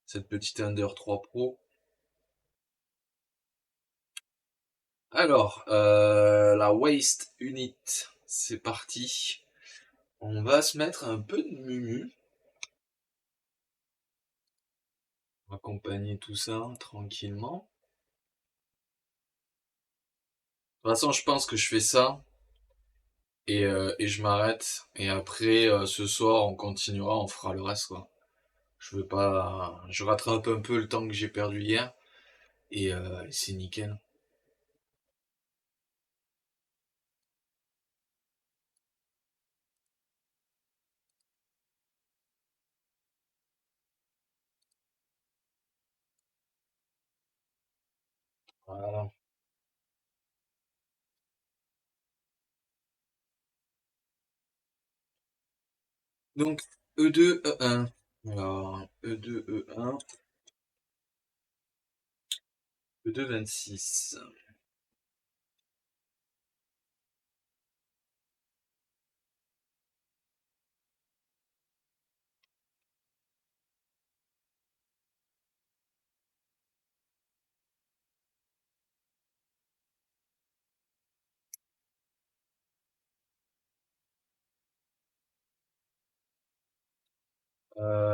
cette petite Ender 3 Pro. Alors, la Waist Unit, c'est parti. On va se mettre un peu de mumu. On va accompagner tout ça tranquillement. De toute façon, je pense que je fais ça et je m'arrête. Et après, ce soir, on continuera, on fera le reste, quoi. Je veux pas. Je rattrape un peu le temps que j'ai perdu hier et c'est nickel. Voilà. Donc, E2, E1. Alors, E2, E1, E2, 26.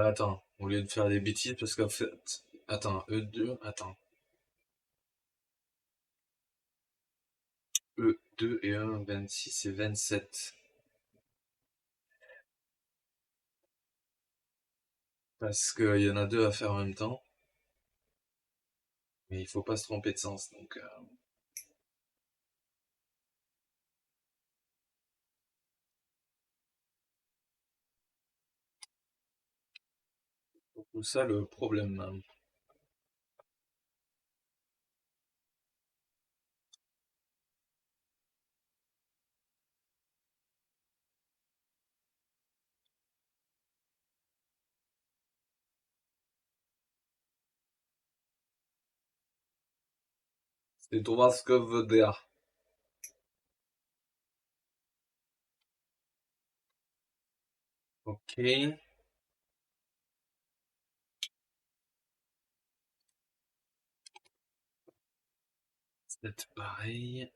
Attends, au lieu de faire des bêtises, parce qu'en fait, attends, E2, attends, E2 et 1, 26 et 27. Parce qu'il y en a deux à faire en même temps, mais il faut pas se tromper de sens, donc c'est tout ça le problème. C'est Thomas Covedea. Ok. C'est pareil.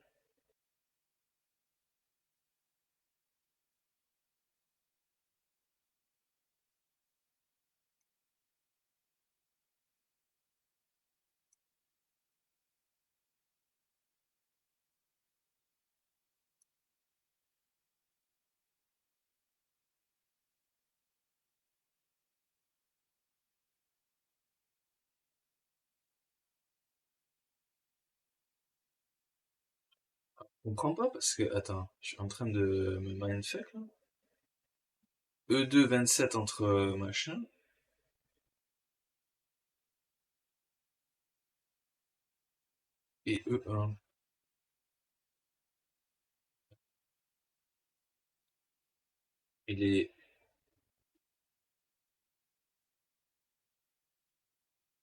Je comprends pas parce que, attends, je suis en train de me mindfuck là. E2 27 entre machin et E1. Et les,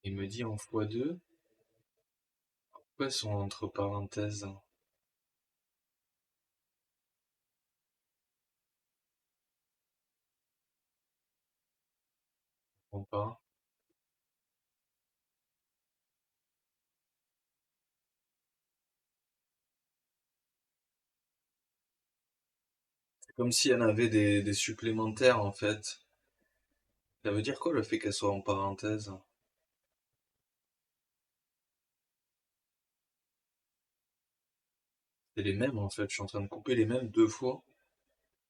il me dit en x2, pourquoi ils sont entre parenthèses? Je comprends pas. C'est comme si elle avait des supplémentaires en fait. Ça veut dire quoi le fait qu'elle soit en parenthèse? C'est les mêmes en fait, je suis en train de couper les mêmes deux fois.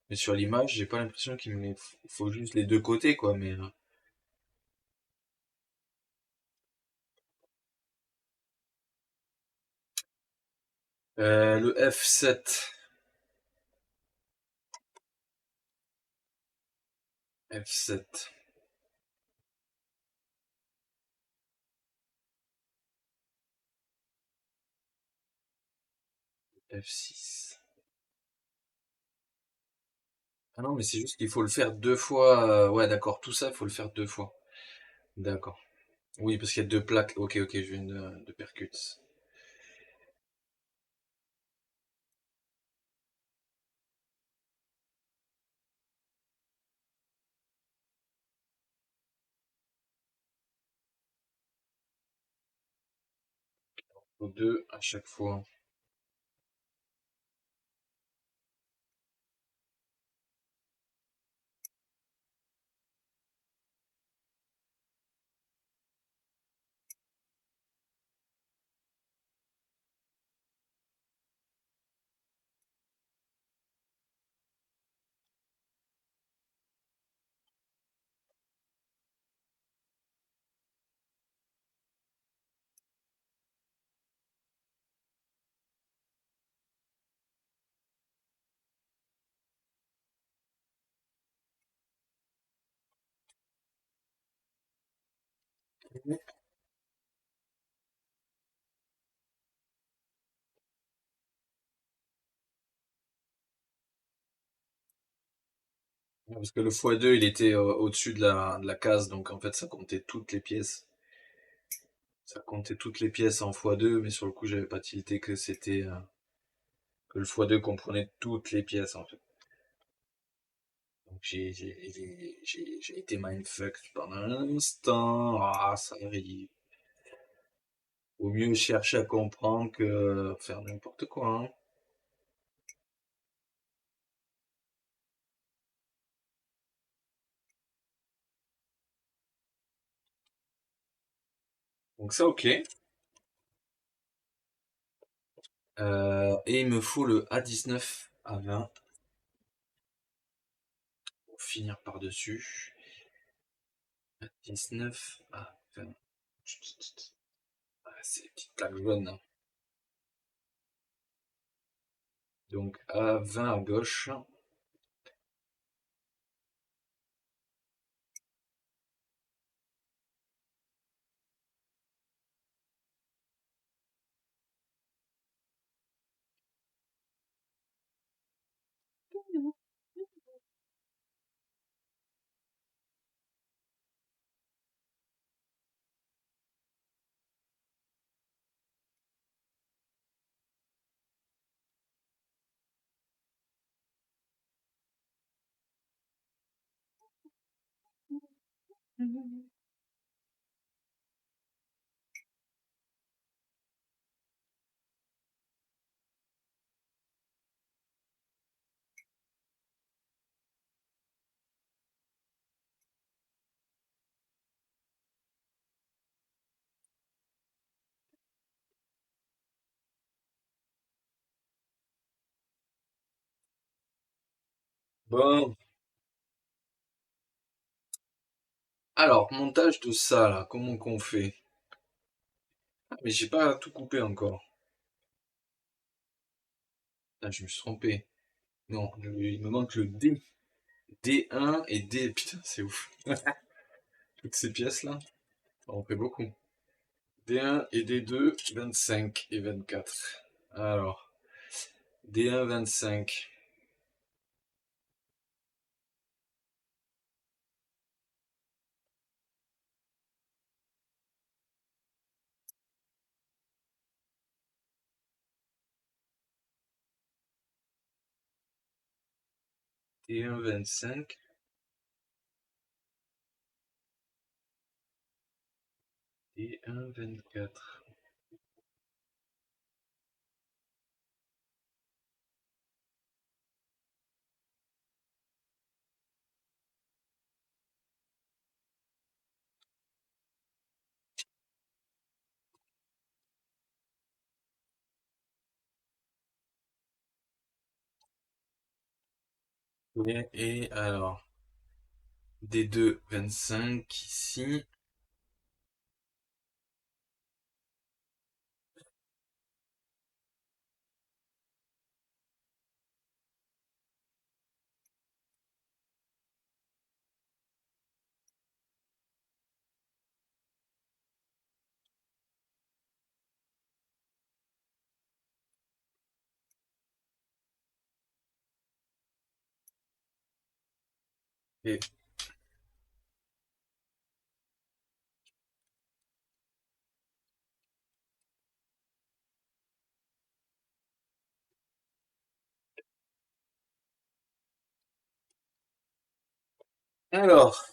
Mais sur l'image, j'ai pas l'impression qu'il me faut juste les deux côtés quoi, mais le F7. F7. F6. Ah non, mais c'est juste qu'il faut le faire deux fois. Ouais, d'accord, tout ça, il faut le faire deux fois. D'accord. Oui, parce qu'il y a deux plaques. Ok, ok, je viens de percute. Faut deux à chaque fois. Ouais, parce que le x2, il était au-dessus de la case, donc en fait, ça comptait toutes les pièces. Ça comptait toutes les pièces en x2, mais sur le coup, j'avais pas tilté que c'était que le x2 comprenait toutes les pièces en fait. Donc j'ai été mindfuck pendant un instant. Ah, ça arrive. Vaut mieux chercher à comprendre que faire n'importe quoi, hein. Donc ça, ok. Et il me faut le A19 à 20 pour finir par-dessus. A19 à 20. Ah, c'est les petites plaques jaunes, hein. Donc A20 à gauche. Bon, alors, montage de ça, là, comment qu'on fait? Ah, mais j'ai pas tout coupé encore. Ah, je me suis trompé. Non, il me manque le D. D1 et D. Putain, c'est ouf. Toutes ces pièces-là, ça en fait beaucoup. D1 et D2, 25 et 24. Alors, D1, 25. D1, 25. D1, 24. Et alors, D2, 25 ici. Et alors,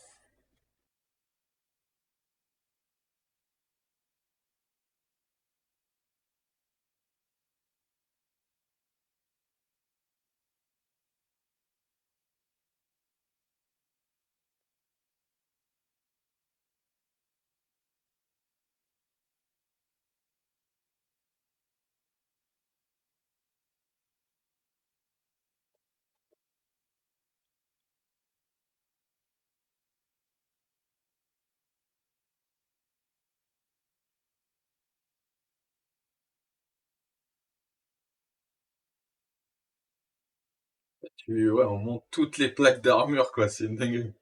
ouais, on monte toutes les plaques d'armure, quoi, c'est une dinguerie.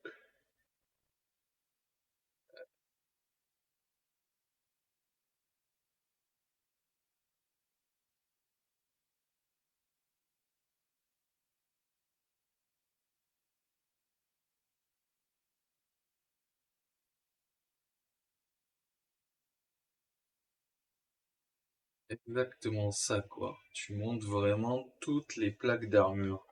Exactement ça, quoi. Tu montes vraiment toutes les plaques d'armure.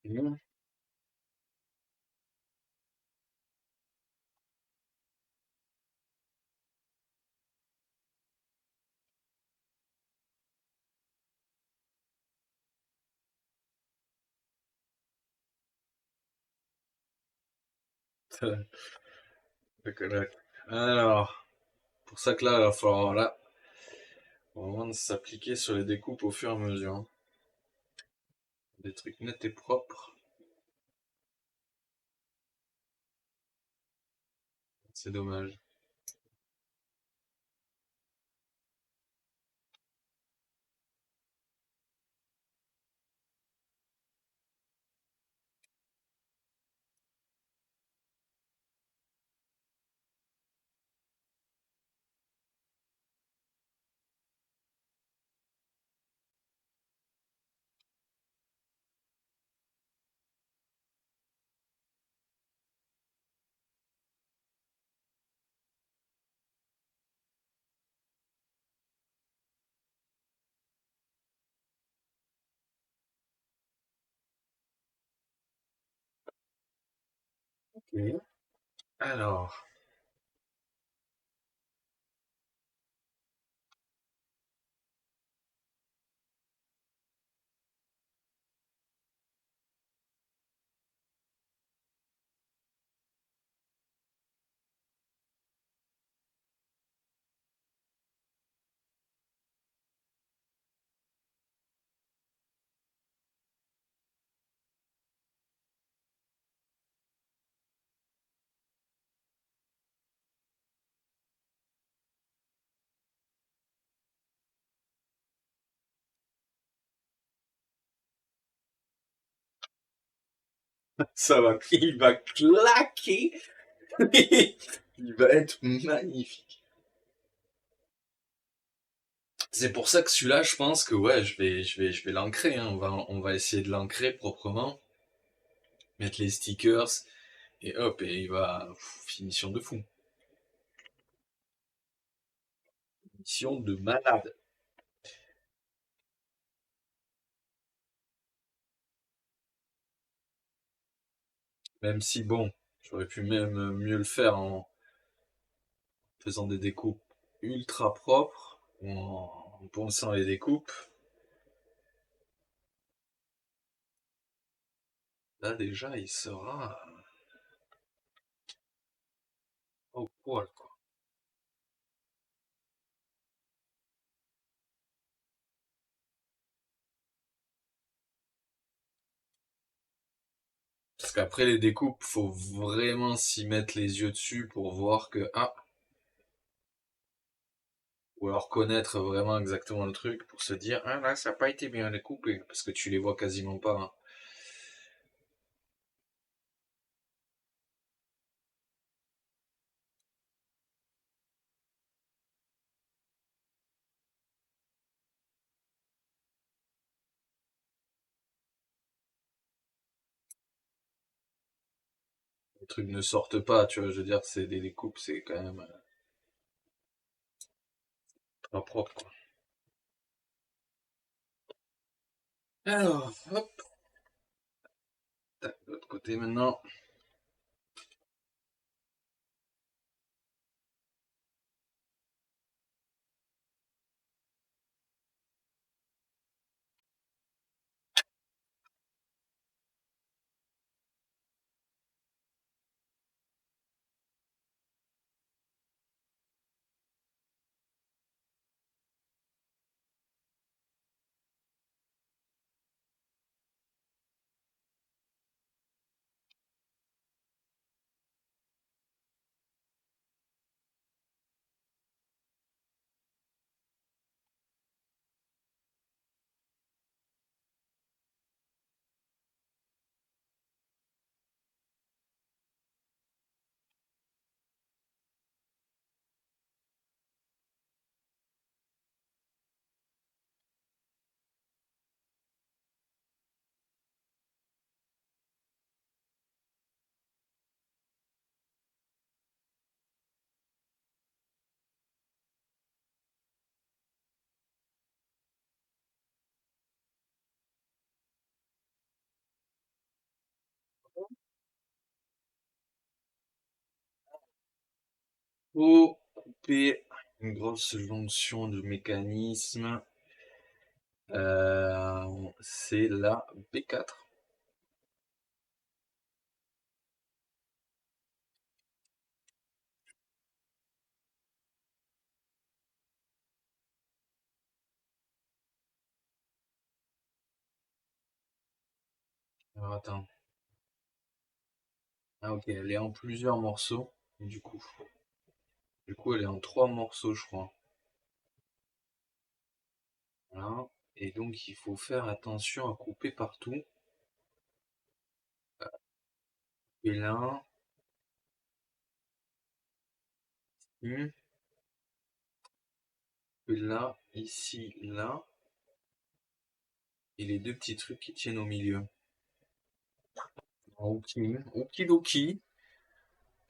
Mhm. D'accord. Alors, pour ça que là, il va falloir là, vraiment s'appliquer sur les découpes au fur et à mesure, hein. Des trucs nets et propres, c'est dommage. Ok. Alors, ça va, il va claquer. Il va être magnifique. C'est pour ça que celui-là, je pense que ouais, je vais l'ancrer, hein. On va essayer de l'ancrer proprement, mettre les stickers et hop, et il va finition de fou, finition de malade. Même si bon, j'aurais pu même mieux le faire en faisant des découpes ultra propres, ou en ponçant les découpes. Là déjà, il sera au poil, quoi. Parce qu'après les découpes, faut vraiment s'y mettre les yeux dessus pour voir que ah, ou alors connaître vraiment exactement le truc pour se dire ah là ça n'a pas été bien découpé parce que tu les vois quasiment pas, hein. Les trucs ne sortent pas, tu vois, je veux dire, c'est des découpes, c'est quand même pas propre, quoi. Alors, hop, tac, de l'autre côté maintenant. Pour couper une grosse jonction de mécanisme, c'est la B4. attends. Ah ok, elle est en plusieurs morceaux, du coup. Du coup, elle est en 3 morceaux, je crois. Voilà. Et donc, il faut faire attention à couper partout. Et là, et là, ici, là. Et les deux petits trucs qui tiennent au milieu. Ok, okidoki.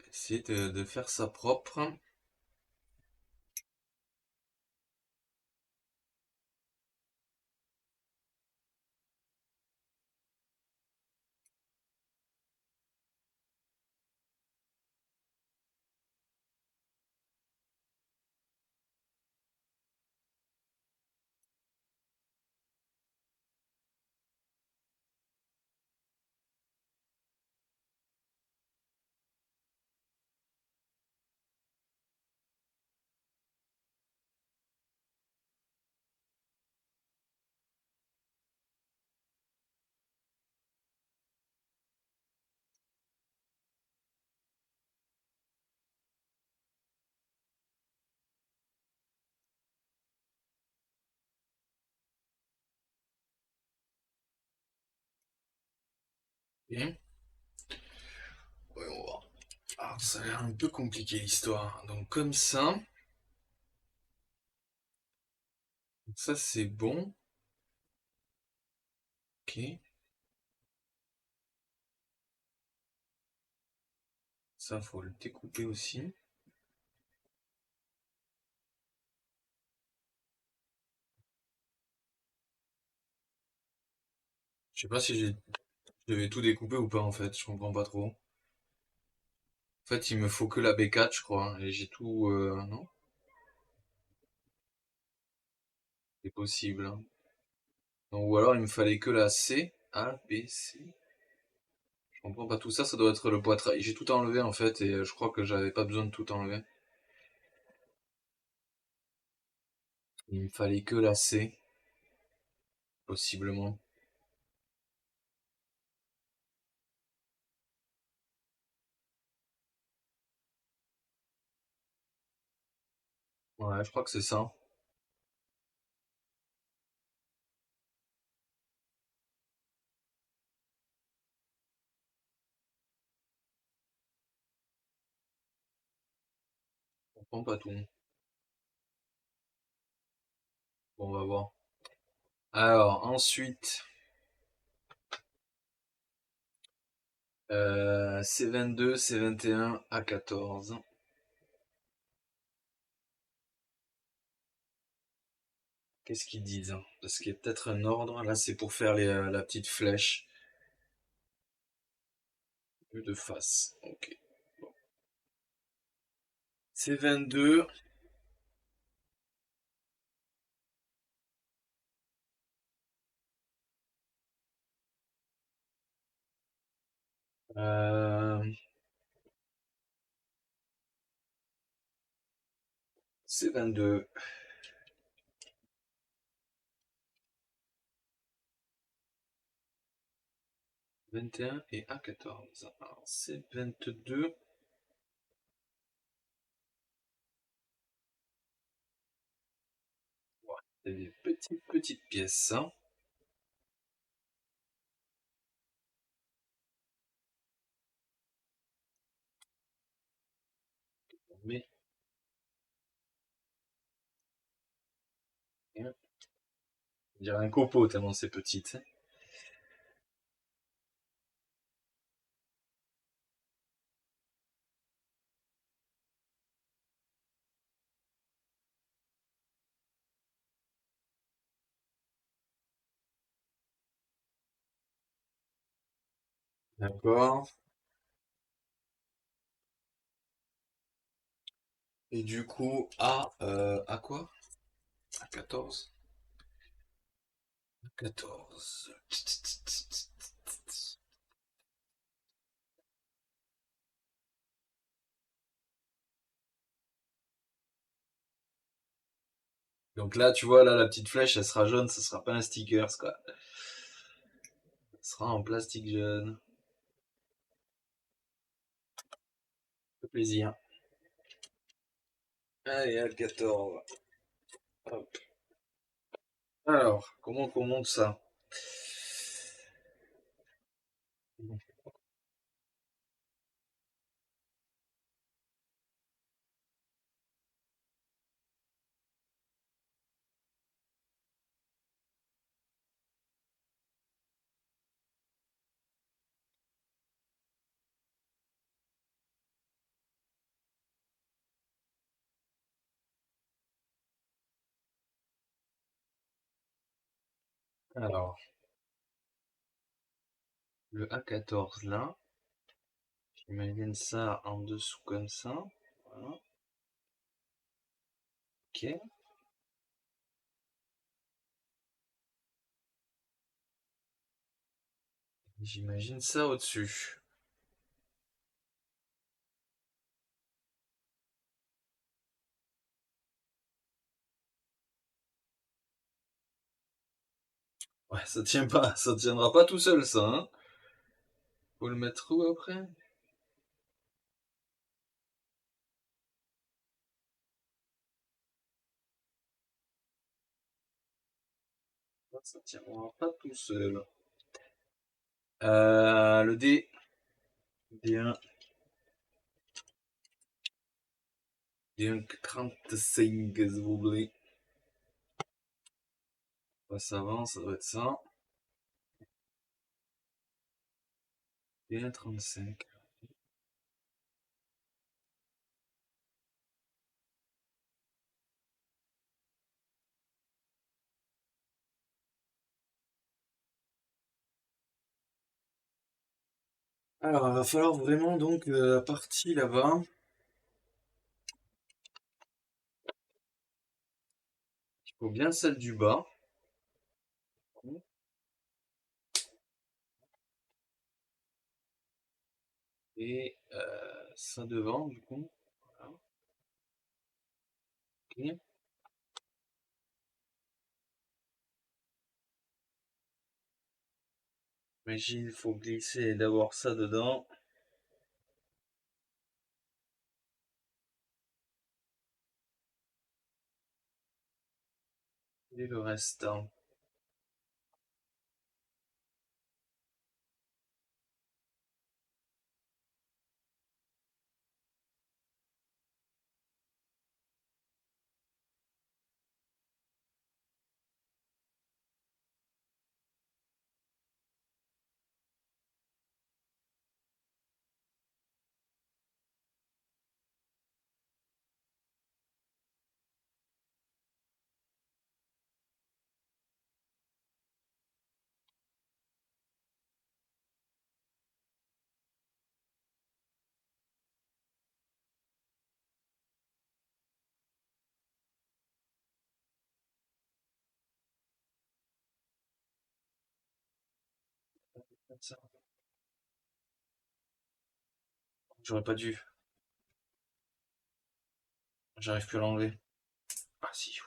Essayer de faire ça propre. Ok. Ouais, on va voir. Alors, ça a l'air un peu compliqué l'histoire. Donc comme ça, ça c'est bon. Ok. Ça faut le découper aussi. Je sais pas si je devais tout découper ou pas en fait. Je comprends pas trop. En fait, il me faut que la B4, je crois, hein, et j'ai tout. Non, c'est possible, hein. Donc, ou alors il me fallait que la C, A, B, C. Je comprends pas tout ça. Ça doit être le poitrail. J'ai tout enlevé en fait et je crois que j'avais pas besoin de tout enlever. Il me fallait que la C, possiblement. Ouais, je crois que c'est ça. Je comprends pas tout. Bon, on va voir. Alors, ensuite, C22, C21, A14. Qu'est-ce qu'ils disent, hein? Parce qu'il y a peut-être un ordre. Là, c'est pour faire la petite flèche. Vue de face. Ok. C22. Euh, C22. 21 et A14. Alors, C22. Ouais, c'est des petites pièces, hein. Mais, on dirait un copeau tellement c'est petite. D'accord. Et du coup, à quoi? À 14. 14. Donc là, tu vois, là, la petite flèche, elle sera jaune, ça sera pas un sticker, quoi. sera en plastique jaune. Ça fait plaisir. Allez, Alcator. Hop. Alors, comment on monte ça? Alors, le A14 là, j'imagine ça en dessous comme ça. Voilà. Ok. J'imagine ça au-dessus. Ouais, ça tient pas, ça tiendra pas tout seul ça, hein. Faut le mettre où après? Ça tiendra pas tout seul. Le D. D1. D1 35, s'il vous plaît. Ouais, ça avance, ça doit être ça. D1 35. Alors, il va falloir vraiment donc la partie là-bas. Il faut bien celle du bas. Et ça devant, du coup. Voilà. Ok. Mais il faut glisser d'abord ça dedans. Et le reste. Comme ça. J'aurais pas dû. J'arrive plus à l'enlever. Ah si.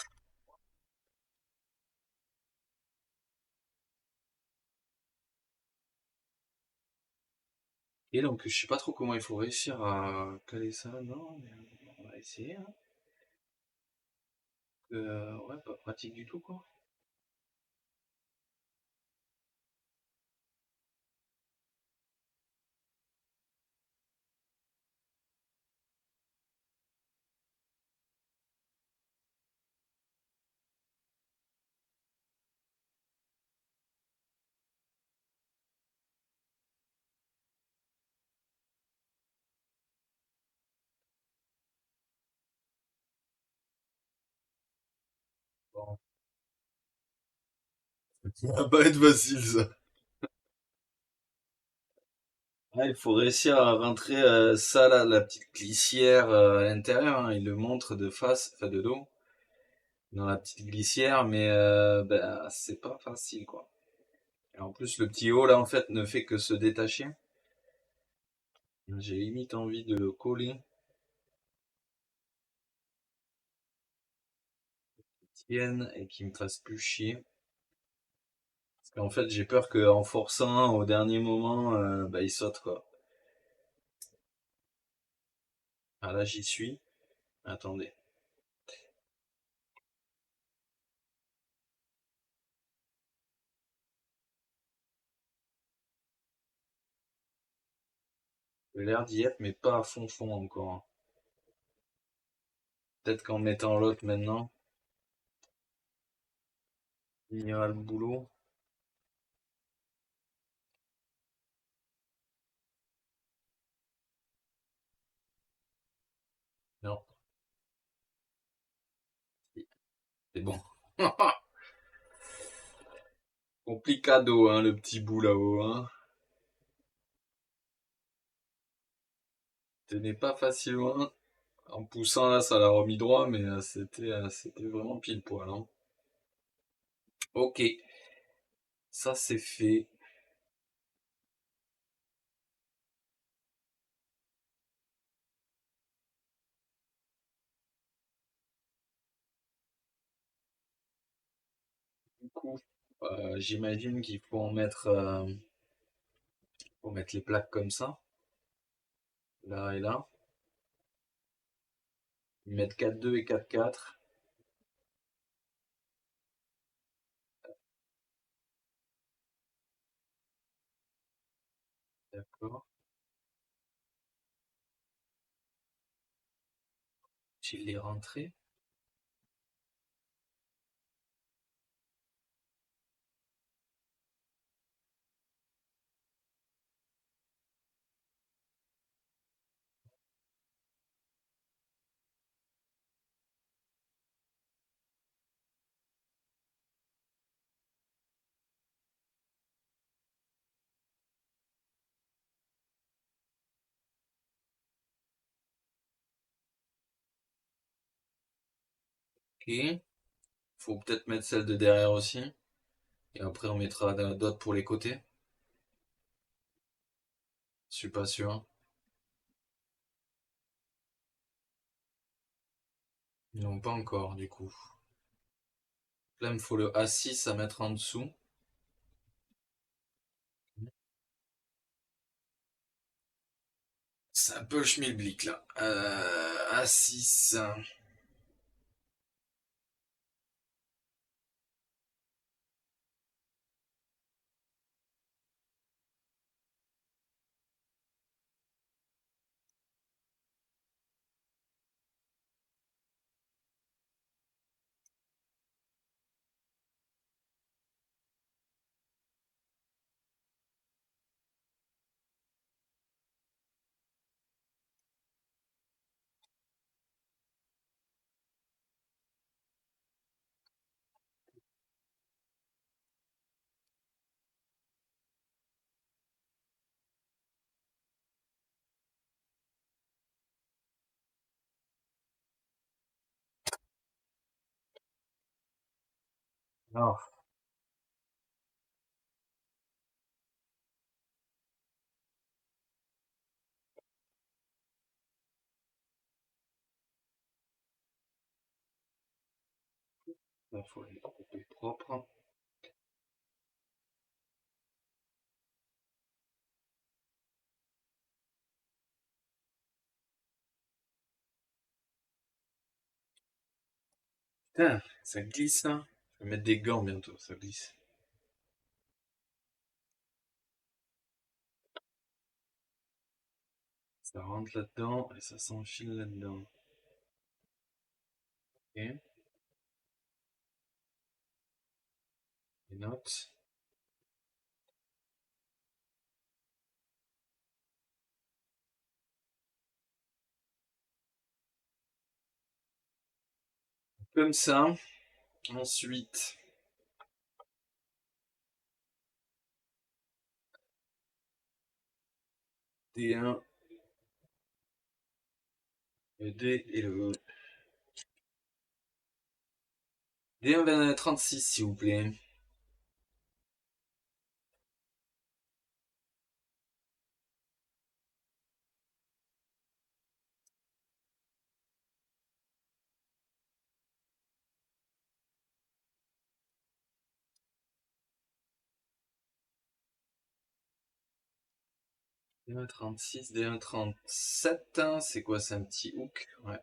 Et donc, je sais pas trop comment il faut réussir à caler ça. Non, mais on va essayer. Hein. Ouais, pas pratique du tout, quoi. Bon. Ça va pas être facile, ça. Ah, il faut réussir à rentrer ça, là, la petite glissière à l'intérieur. Hein. Il le montre de face, enfin de dos, dans la petite glissière, mais ben, c'est pas facile, quoi. Et en plus, le petit haut, là, en fait, ne fait que se détacher. J'ai limite envie de le coller, tienne, et qu'il me fasse plus chier. En fait, j'ai peur qu'en forçant au dernier moment, bah, il saute, quoi. Ah là, j'y suis. Attendez. J'ai l'air d'y être, mais pas à fond fond encore, hein. Peut-être qu'en mettant l'autre maintenant, il ira le boulot. Non, c'est bon. Complicado, hein, le petit bout là-haut, hein. Tenait pas facilement. En poussant là, ça l'a remis droit, mais c'était vraiment pile poil, hein. Ok, ça c'est fait. Du coup, j'imagine qu'il faut mettre les plaques comme ça, là et là. Mettre 4-2 et 4-4. D'accord. J'ai les rentrées. Ok. Faut peut-être mettre celle de derrière aussi. Et après, on mettra d'autres pour les côtés. Je suis pas sûr. Non, pas encore, du coup. Là, il me faut le A6 à mettre en dessous. C'est un peu le schmilblick, là. A6. Alors, il faut les couper propre. Putain, ça glisse, là. Je vais mettre des gants bientôt, ça glisse. Ça rentre là-dedans et ça s'enfile là-dedans. Ok, les notes. Comme ça. Ensuite, D1, le D et le E. D1 36, s'il vous plaît. D1,36, D1,37, hein, c'est quoi? C'est un petit hook. Ouais.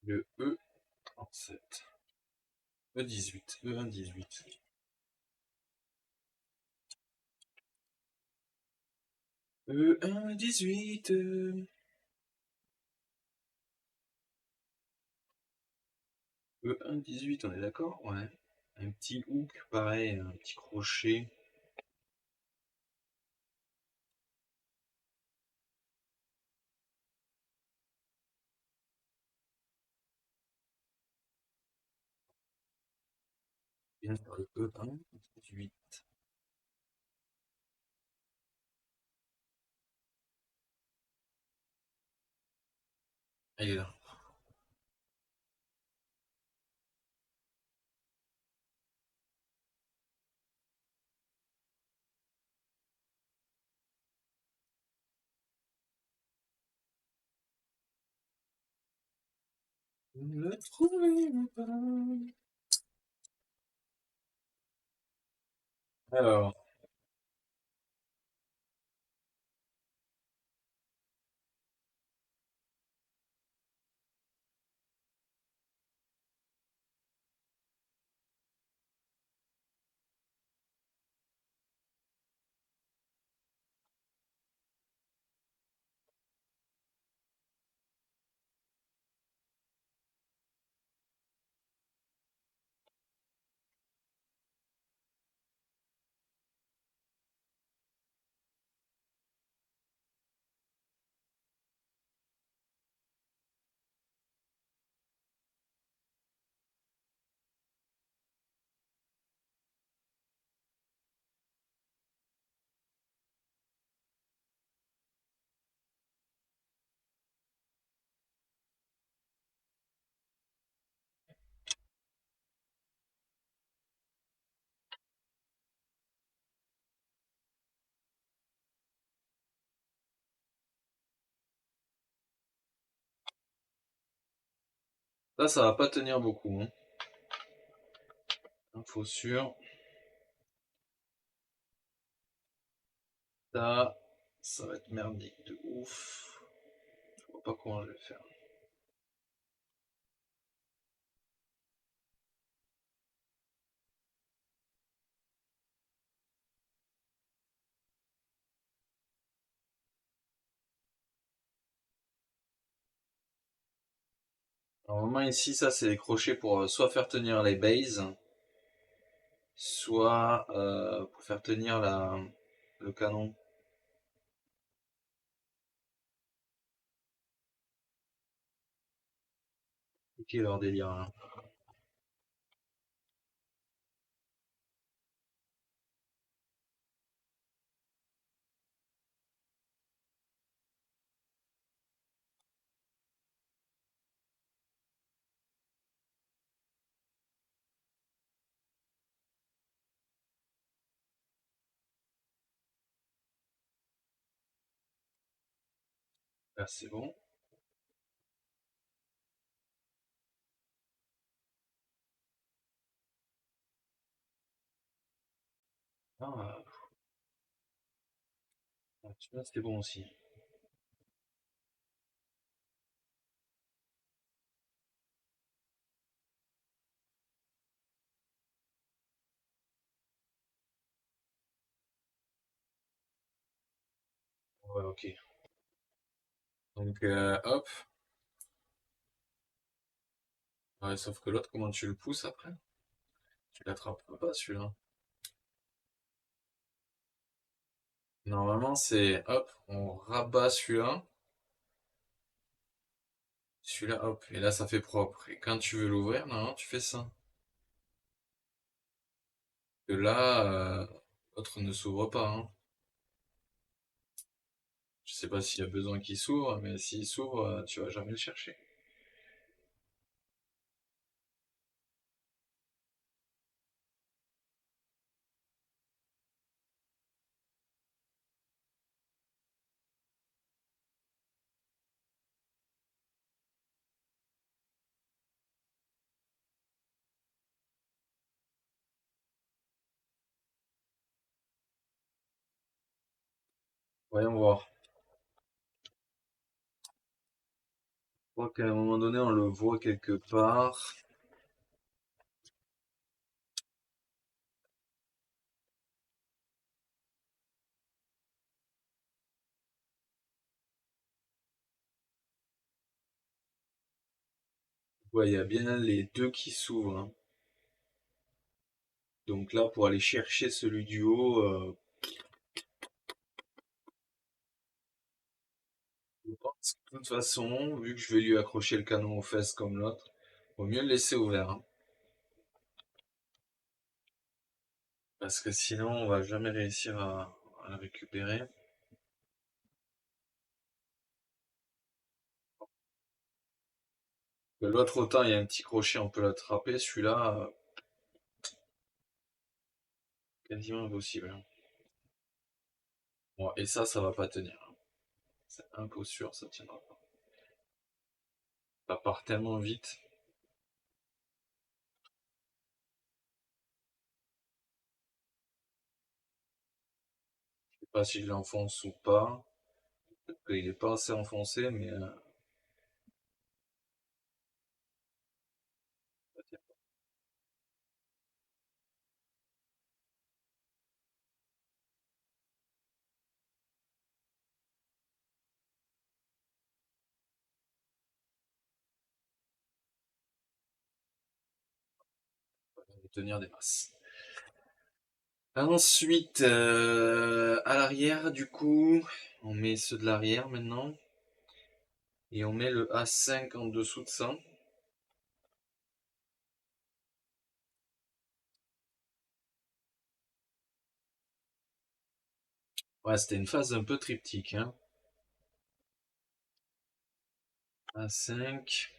Le E37. E18. E1,18. E1,18. E1,18, on est d'accord? Ouais. Un petit hook, pareil, un petit crochet. Bien sur le E1,18. Il est là. Ne le trouvez pas. Alors, ça va pas tenir beaucoup, hein. Info sûre. Ça va être merdique de ouf. Je vois pas comment je vais faire. Normalement ici, ça c'est des crochets pour soit faire tenir les bases, soit pour faire tenir le canon. Ok leur délire là. Là c'est bon. Ah, tu vois, c'était bon aussi. Ouais, ok. Donc hop. Ouais, sauf que l'autre, comment tu le pousses après? Tu l'attrapes pas celui-là. Normalement c'est hop, on rabat celui-là. Celui-là, hop, et là ça fait propre. Et quand tu veux l'ouvrir, normalement tu fais ça. Que là, l'autre ne s'ouvre pas, hein. Je sais pas s'il y a besoin qu'il s'ouvre, mais s'il s'ouvre, tu vas jamais le chercher. Voyons voir. Je crois qu'à un moment donné, on le voit quelque part. Ouais, il y a bien les deux qui s'ouvrent, hein. Donc là, pour aller chercher celui du haut, je pense que de toute façon, vu que je vais lui accrocher le canon aux fesses comme l'autre, vaut mieux le laisser ouvert, hein. Parce que sinon, on va jamais réussir à le récupérer. De l'autre autant, il y a un petit crochet, on peut l'attraper. Celui-là, quasiment impossible, hein. Bon, et ça va pas tenir, hein. C'est un peu sûr, ça tiendra pas. Ça part tellement vite. Je sais pas si je l'enfonce ou pas. Peut-être qu'il est pas assez enfoncé, mais ça tient pas. Il va tenir des masses. Ensuite, à l'arrière, du coup, on met ceux de l'arrière maintenant. Et on met le A5 en dessous de ça. Ouais, c'était une phase un peu triptyque, hein. A5.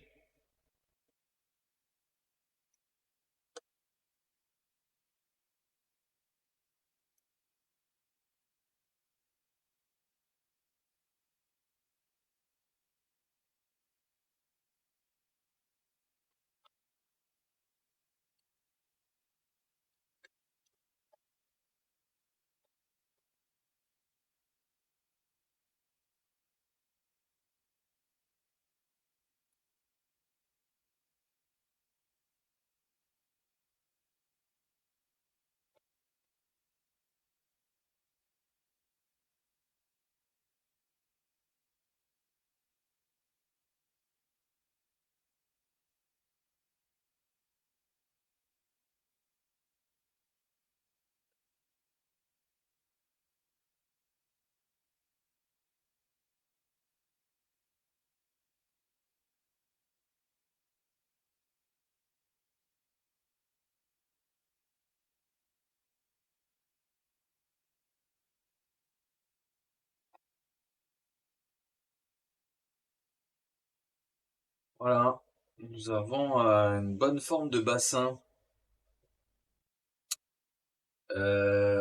Voilà. Nous avons une bonne forme de bassin.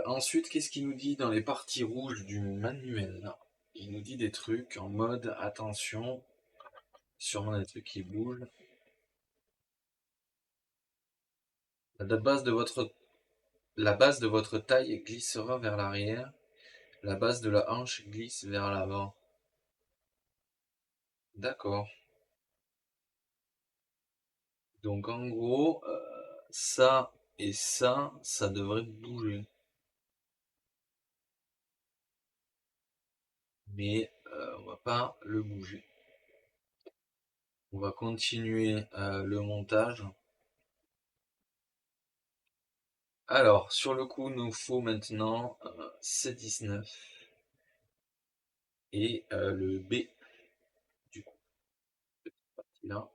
Ensuite, qu'est-ce qu'il nous dit dans les parties rouges du manuel? Il nous dit des trucs en mode attention, sûrement des trucs qui bougent. La base de votre taille glissera vers l'arrière. La base de la hanche glisse vers l'avant. D'accord. Donc en gros, ça et ça devrait bouger. Mais on va pas le bouger. On va continuer le montage. Alors, sur le coup, nous faut maintenant C19 et le B du coup. Là,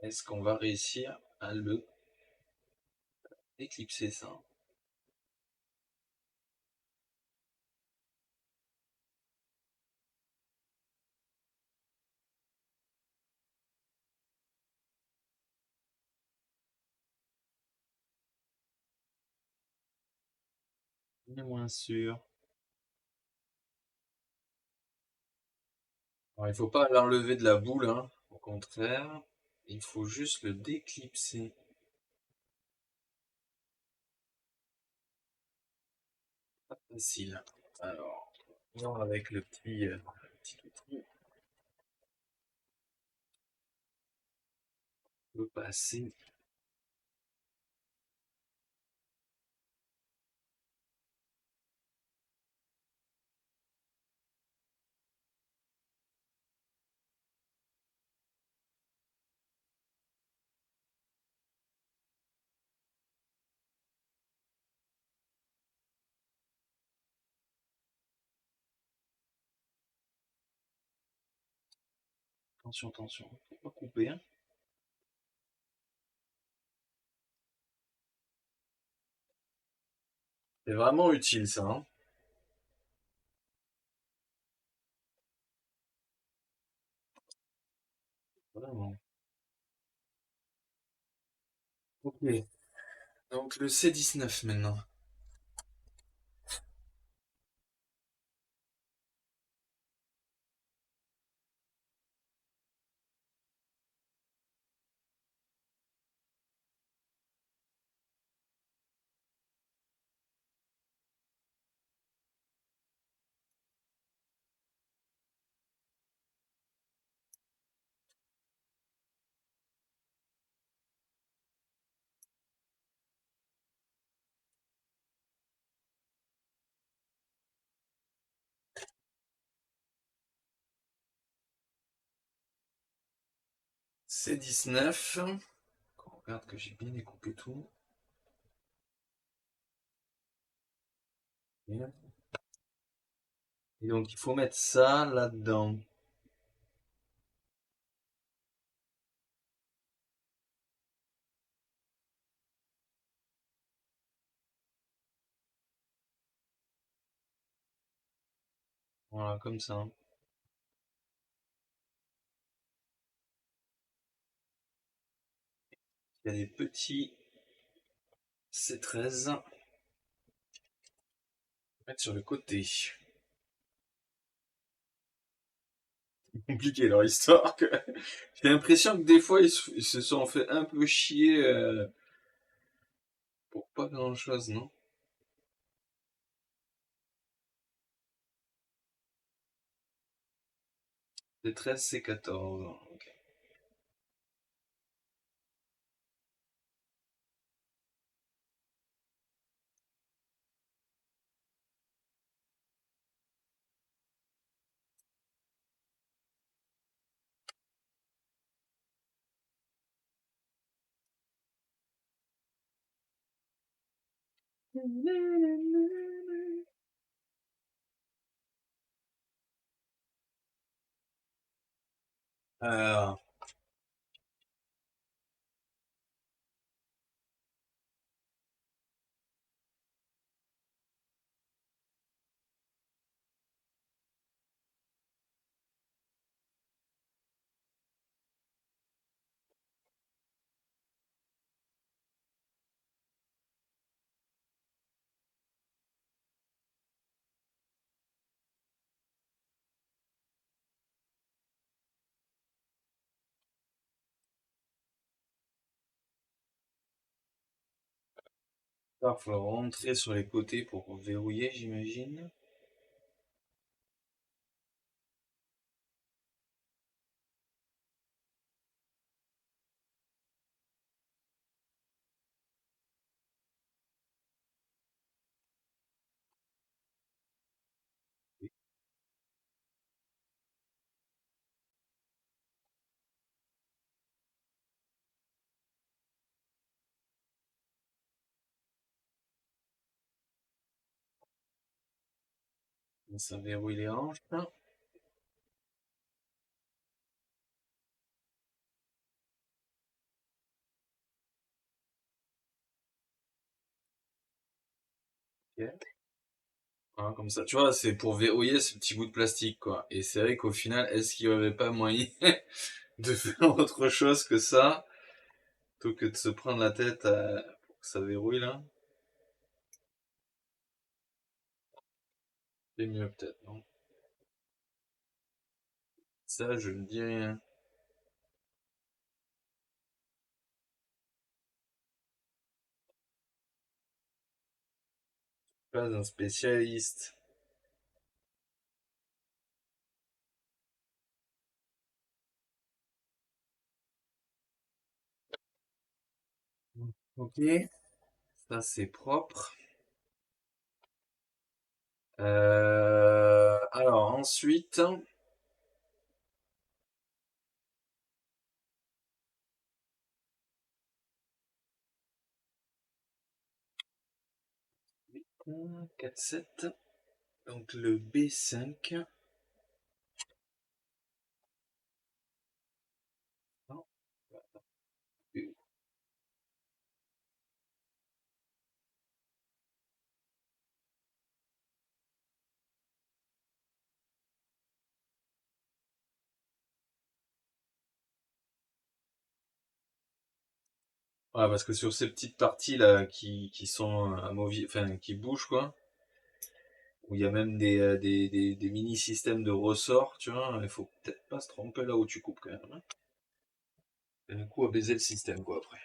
est-ce qu'on va réussir à le éclipser ça? est moins sûr. Alors, il faut pas l'enlever de la boule, hein. Au contraire, il faut juste le déclipser. Pas facile. Alors, voir avec le petit outil, on peut passer. Attention, attention, faut pas couper, hein. C'est vraiment utile ça, hein. Vraiment. Ok. Donc le C19 maintenant. C19. On regarde que j'ai bien découpé tout. Et donc il faut mettre ça là-dedans. Voilà, comme ça. Il y a des petits C13 à mettre sur le côté. Compliqué leur histoire. J'ai l'impression que des fois ils se sont fait un peu chier pour pas grand chose, non? C13, C14. Ok. Alors, il va falloir rentrer sur les côtés pour verrouiller, j'imagine. Ça verrouille les hanches. Ok. Hein, comme ça, tu vois, c'est pour verrouiller ce petit bout de plastique, quoi. Et c'est vrai qu'au final, est-ce qu'il n'y aurait pas moyen de faire autre chose que ça, plutôt que de se prendre la tête pour que ça verrouille, là? C'est mieux peut-être, non? Ça, je ne dis rien. Pas un spécialiste. Ok, ça c'est propre. Alors ensuite, quatre sept. Donc le B5. Non, ouais, parce que sur ces petites parties là qui sont amovibles, enfin qui bougent quoi, où il y a même des mini-systèmes de ressorts, tu vois, il faut peut-être pas se tromper là où tu coupes quand même, hein. Et un coup à baiser le système quoi après.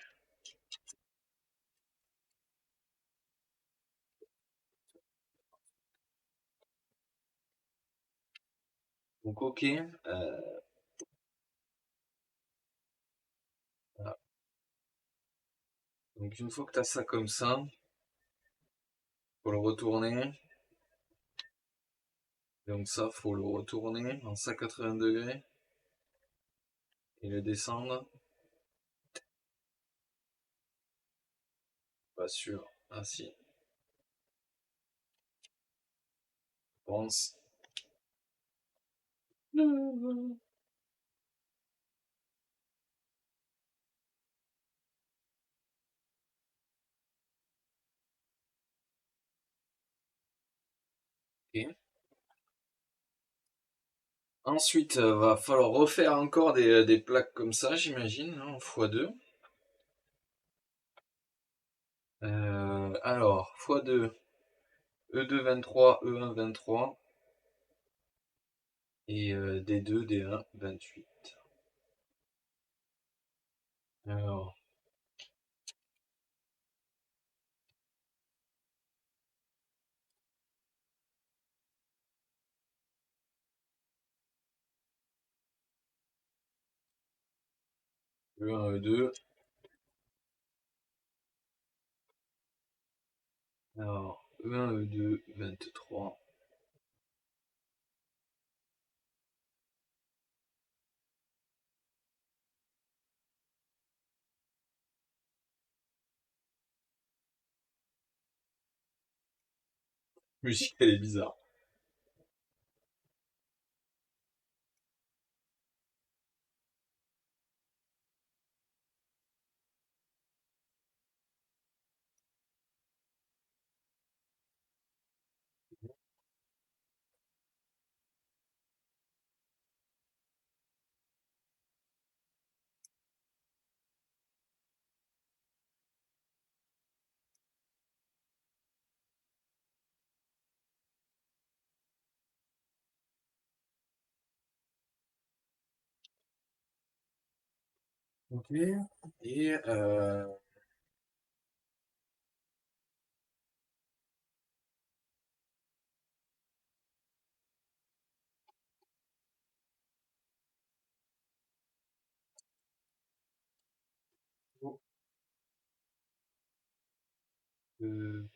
Donc ok, voilà. Donc une fois que tu as ça comme ça, faut le retourner. Donc ça, faut le retourner en 180 degrés et le descendre. Pas sûr. Ah si, je pense. Ok. Ensuite, va falloir refaire encore des plaques comme ça, j'imagine, hein, en x2. Alors, x2, E2 23, E1 23 et D2, D1 28. Alors, E1, E2. Alors, E1, E2, 23. Musique, elle est bizarre. Ok. Et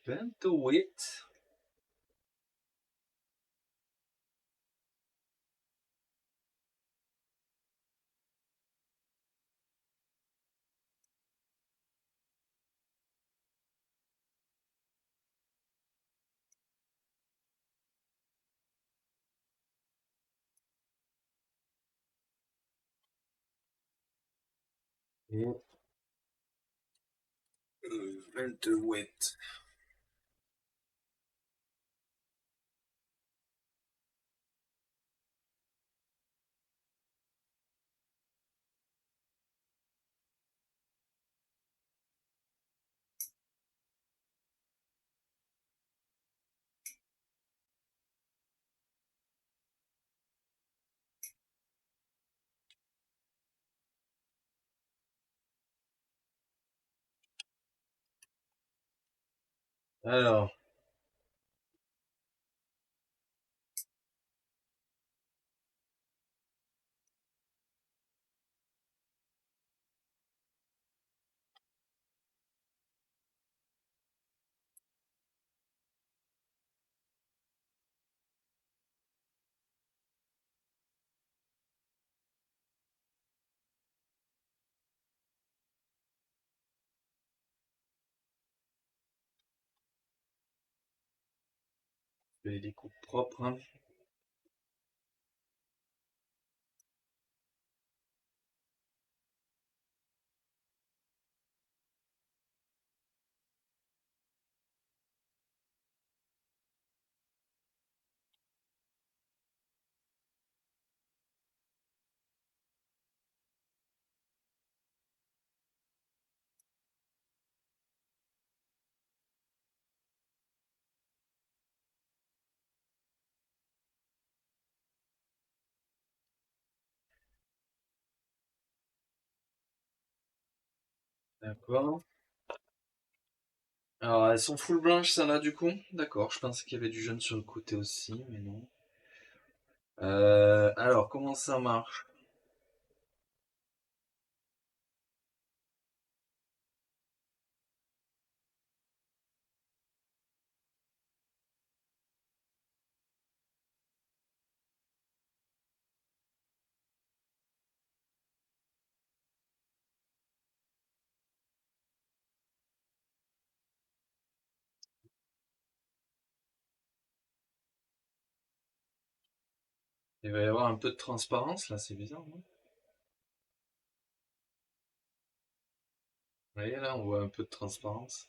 Bentowit. Et Bentowit. Alors, je fais des coupes propres, hein. D'accord. Alors, elles sont full blanches, ça là, du coup? D'accord, je pensais qu'il y avait du jaune sur le côté aussi, mais non. Alors, comment ça marche? Il va y avoir un peu de transparence, là, c'est bizarre, non? Vous voyez, là, on voit un peu de transparence.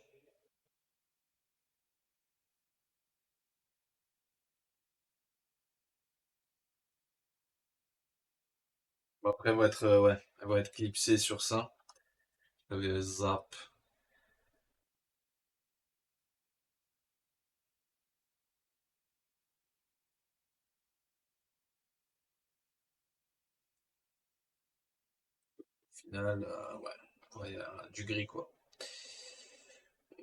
Bon, après, ouais, elles vont être clipsées sur ça. Zap. Au final, ouais, du gris, quoi.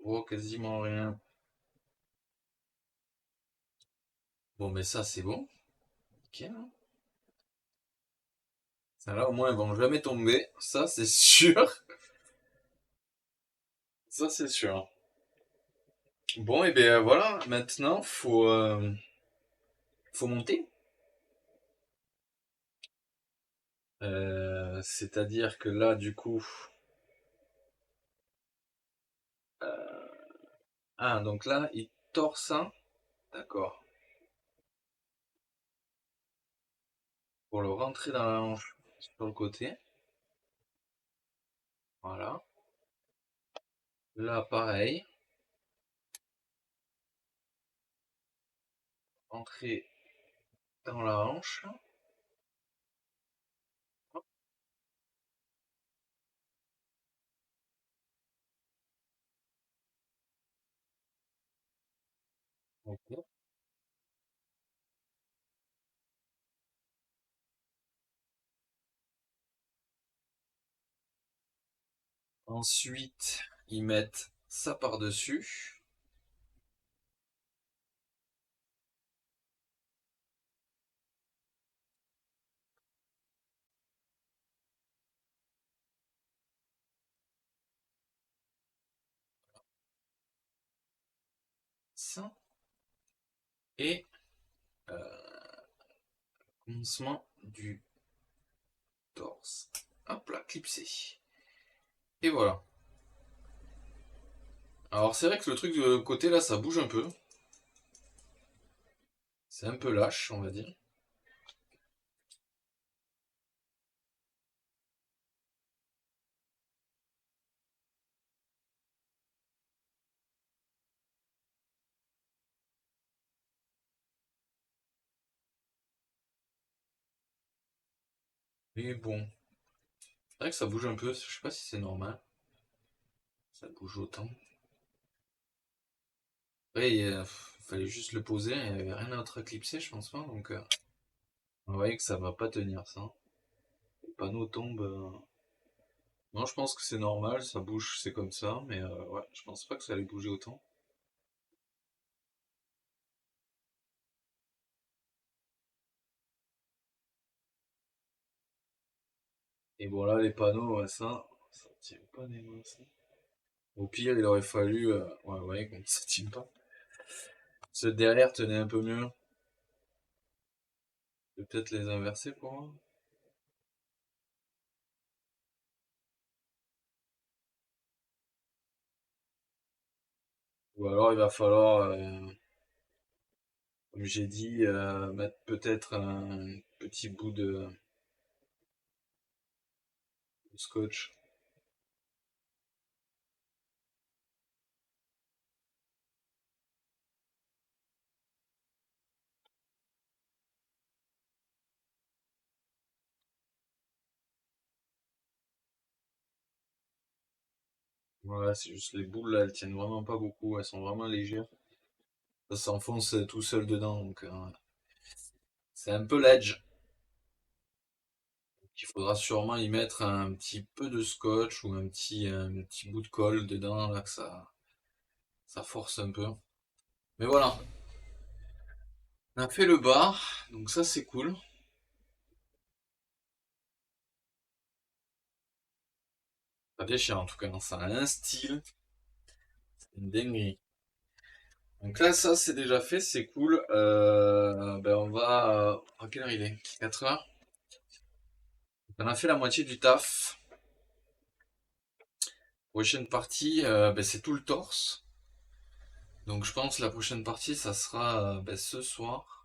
On voit quasiment rien. Bon, mais ça, c'est bon. Ok, hein. Ça, là, au moins, elles vont jamais tomber. Ça, c'est sûr. Ça, c'est sûr. Bon, et bien voilà, maintenant, faut monter. C'est-à-dire que là, du coup... Ah, donc là, il tord ça. D'accord. Pour le rentrer dans la hanche sur le côté. Voilà. Là, pareil. Rentrer dans la hanche. Ok. Ensuite, ils mettent ça par-dessus. Ça. Et commencement du torse. Hop là, clipsé. Et voilà. Alors c'est vrai que le truc de côté là, ça bouge un peu. C'est un peu lâche, on va dire. Mais bon, c'est vrai que ça bouge un peu. Je sais pas si c'est normal. Ça bouge autant. Ouais, il fallait juste le poser. Il n'y avait rien d'autre à clipser, je pense pas. Donc, on voyait que ça va pas tenir ça. Le panneau tombe. Non, je pense que c'est normal. Ça bouge, c'est comme ça. Mais ouais, je pense pas que ça allait bouger autant. Et bon là les panneaux, ouais, ça tient pas des masses. Au pire il aurait fallu, ouais ouais, comme ça tient pas. Ceux derrière tenaient un peu mieux. Je vais peut-être les inverser pour moi. Ou alors il va falloir, comme j'ai dit, mettre peut-être un petit bout de scotch. Voilà, c'est juste les boules là, elles tiennent vraiment pas beaucoup, elles sont vraiment légères. Ça s'enfonce tout seul dedans, donc c'est un peu l'edge. Il faudra sûrement y mettre un petit peu de scotch ou un petit bout de colle dedans, là, que ça force un peu. Mais voilà, on a fait le bas, donc ça c'est cool. Ça bien cher en tout cas, ça a un style, c'est une dinguerie. Donc là, ça c'est déjà fait, c'est cool. Ben on va. À quelle heure il est? 4 heures. On a fait la moitié du taf. Prochaine partie, ben, c'est tout le torse. Donc je pense que la prochaine partie, ça sera ben, ce soir.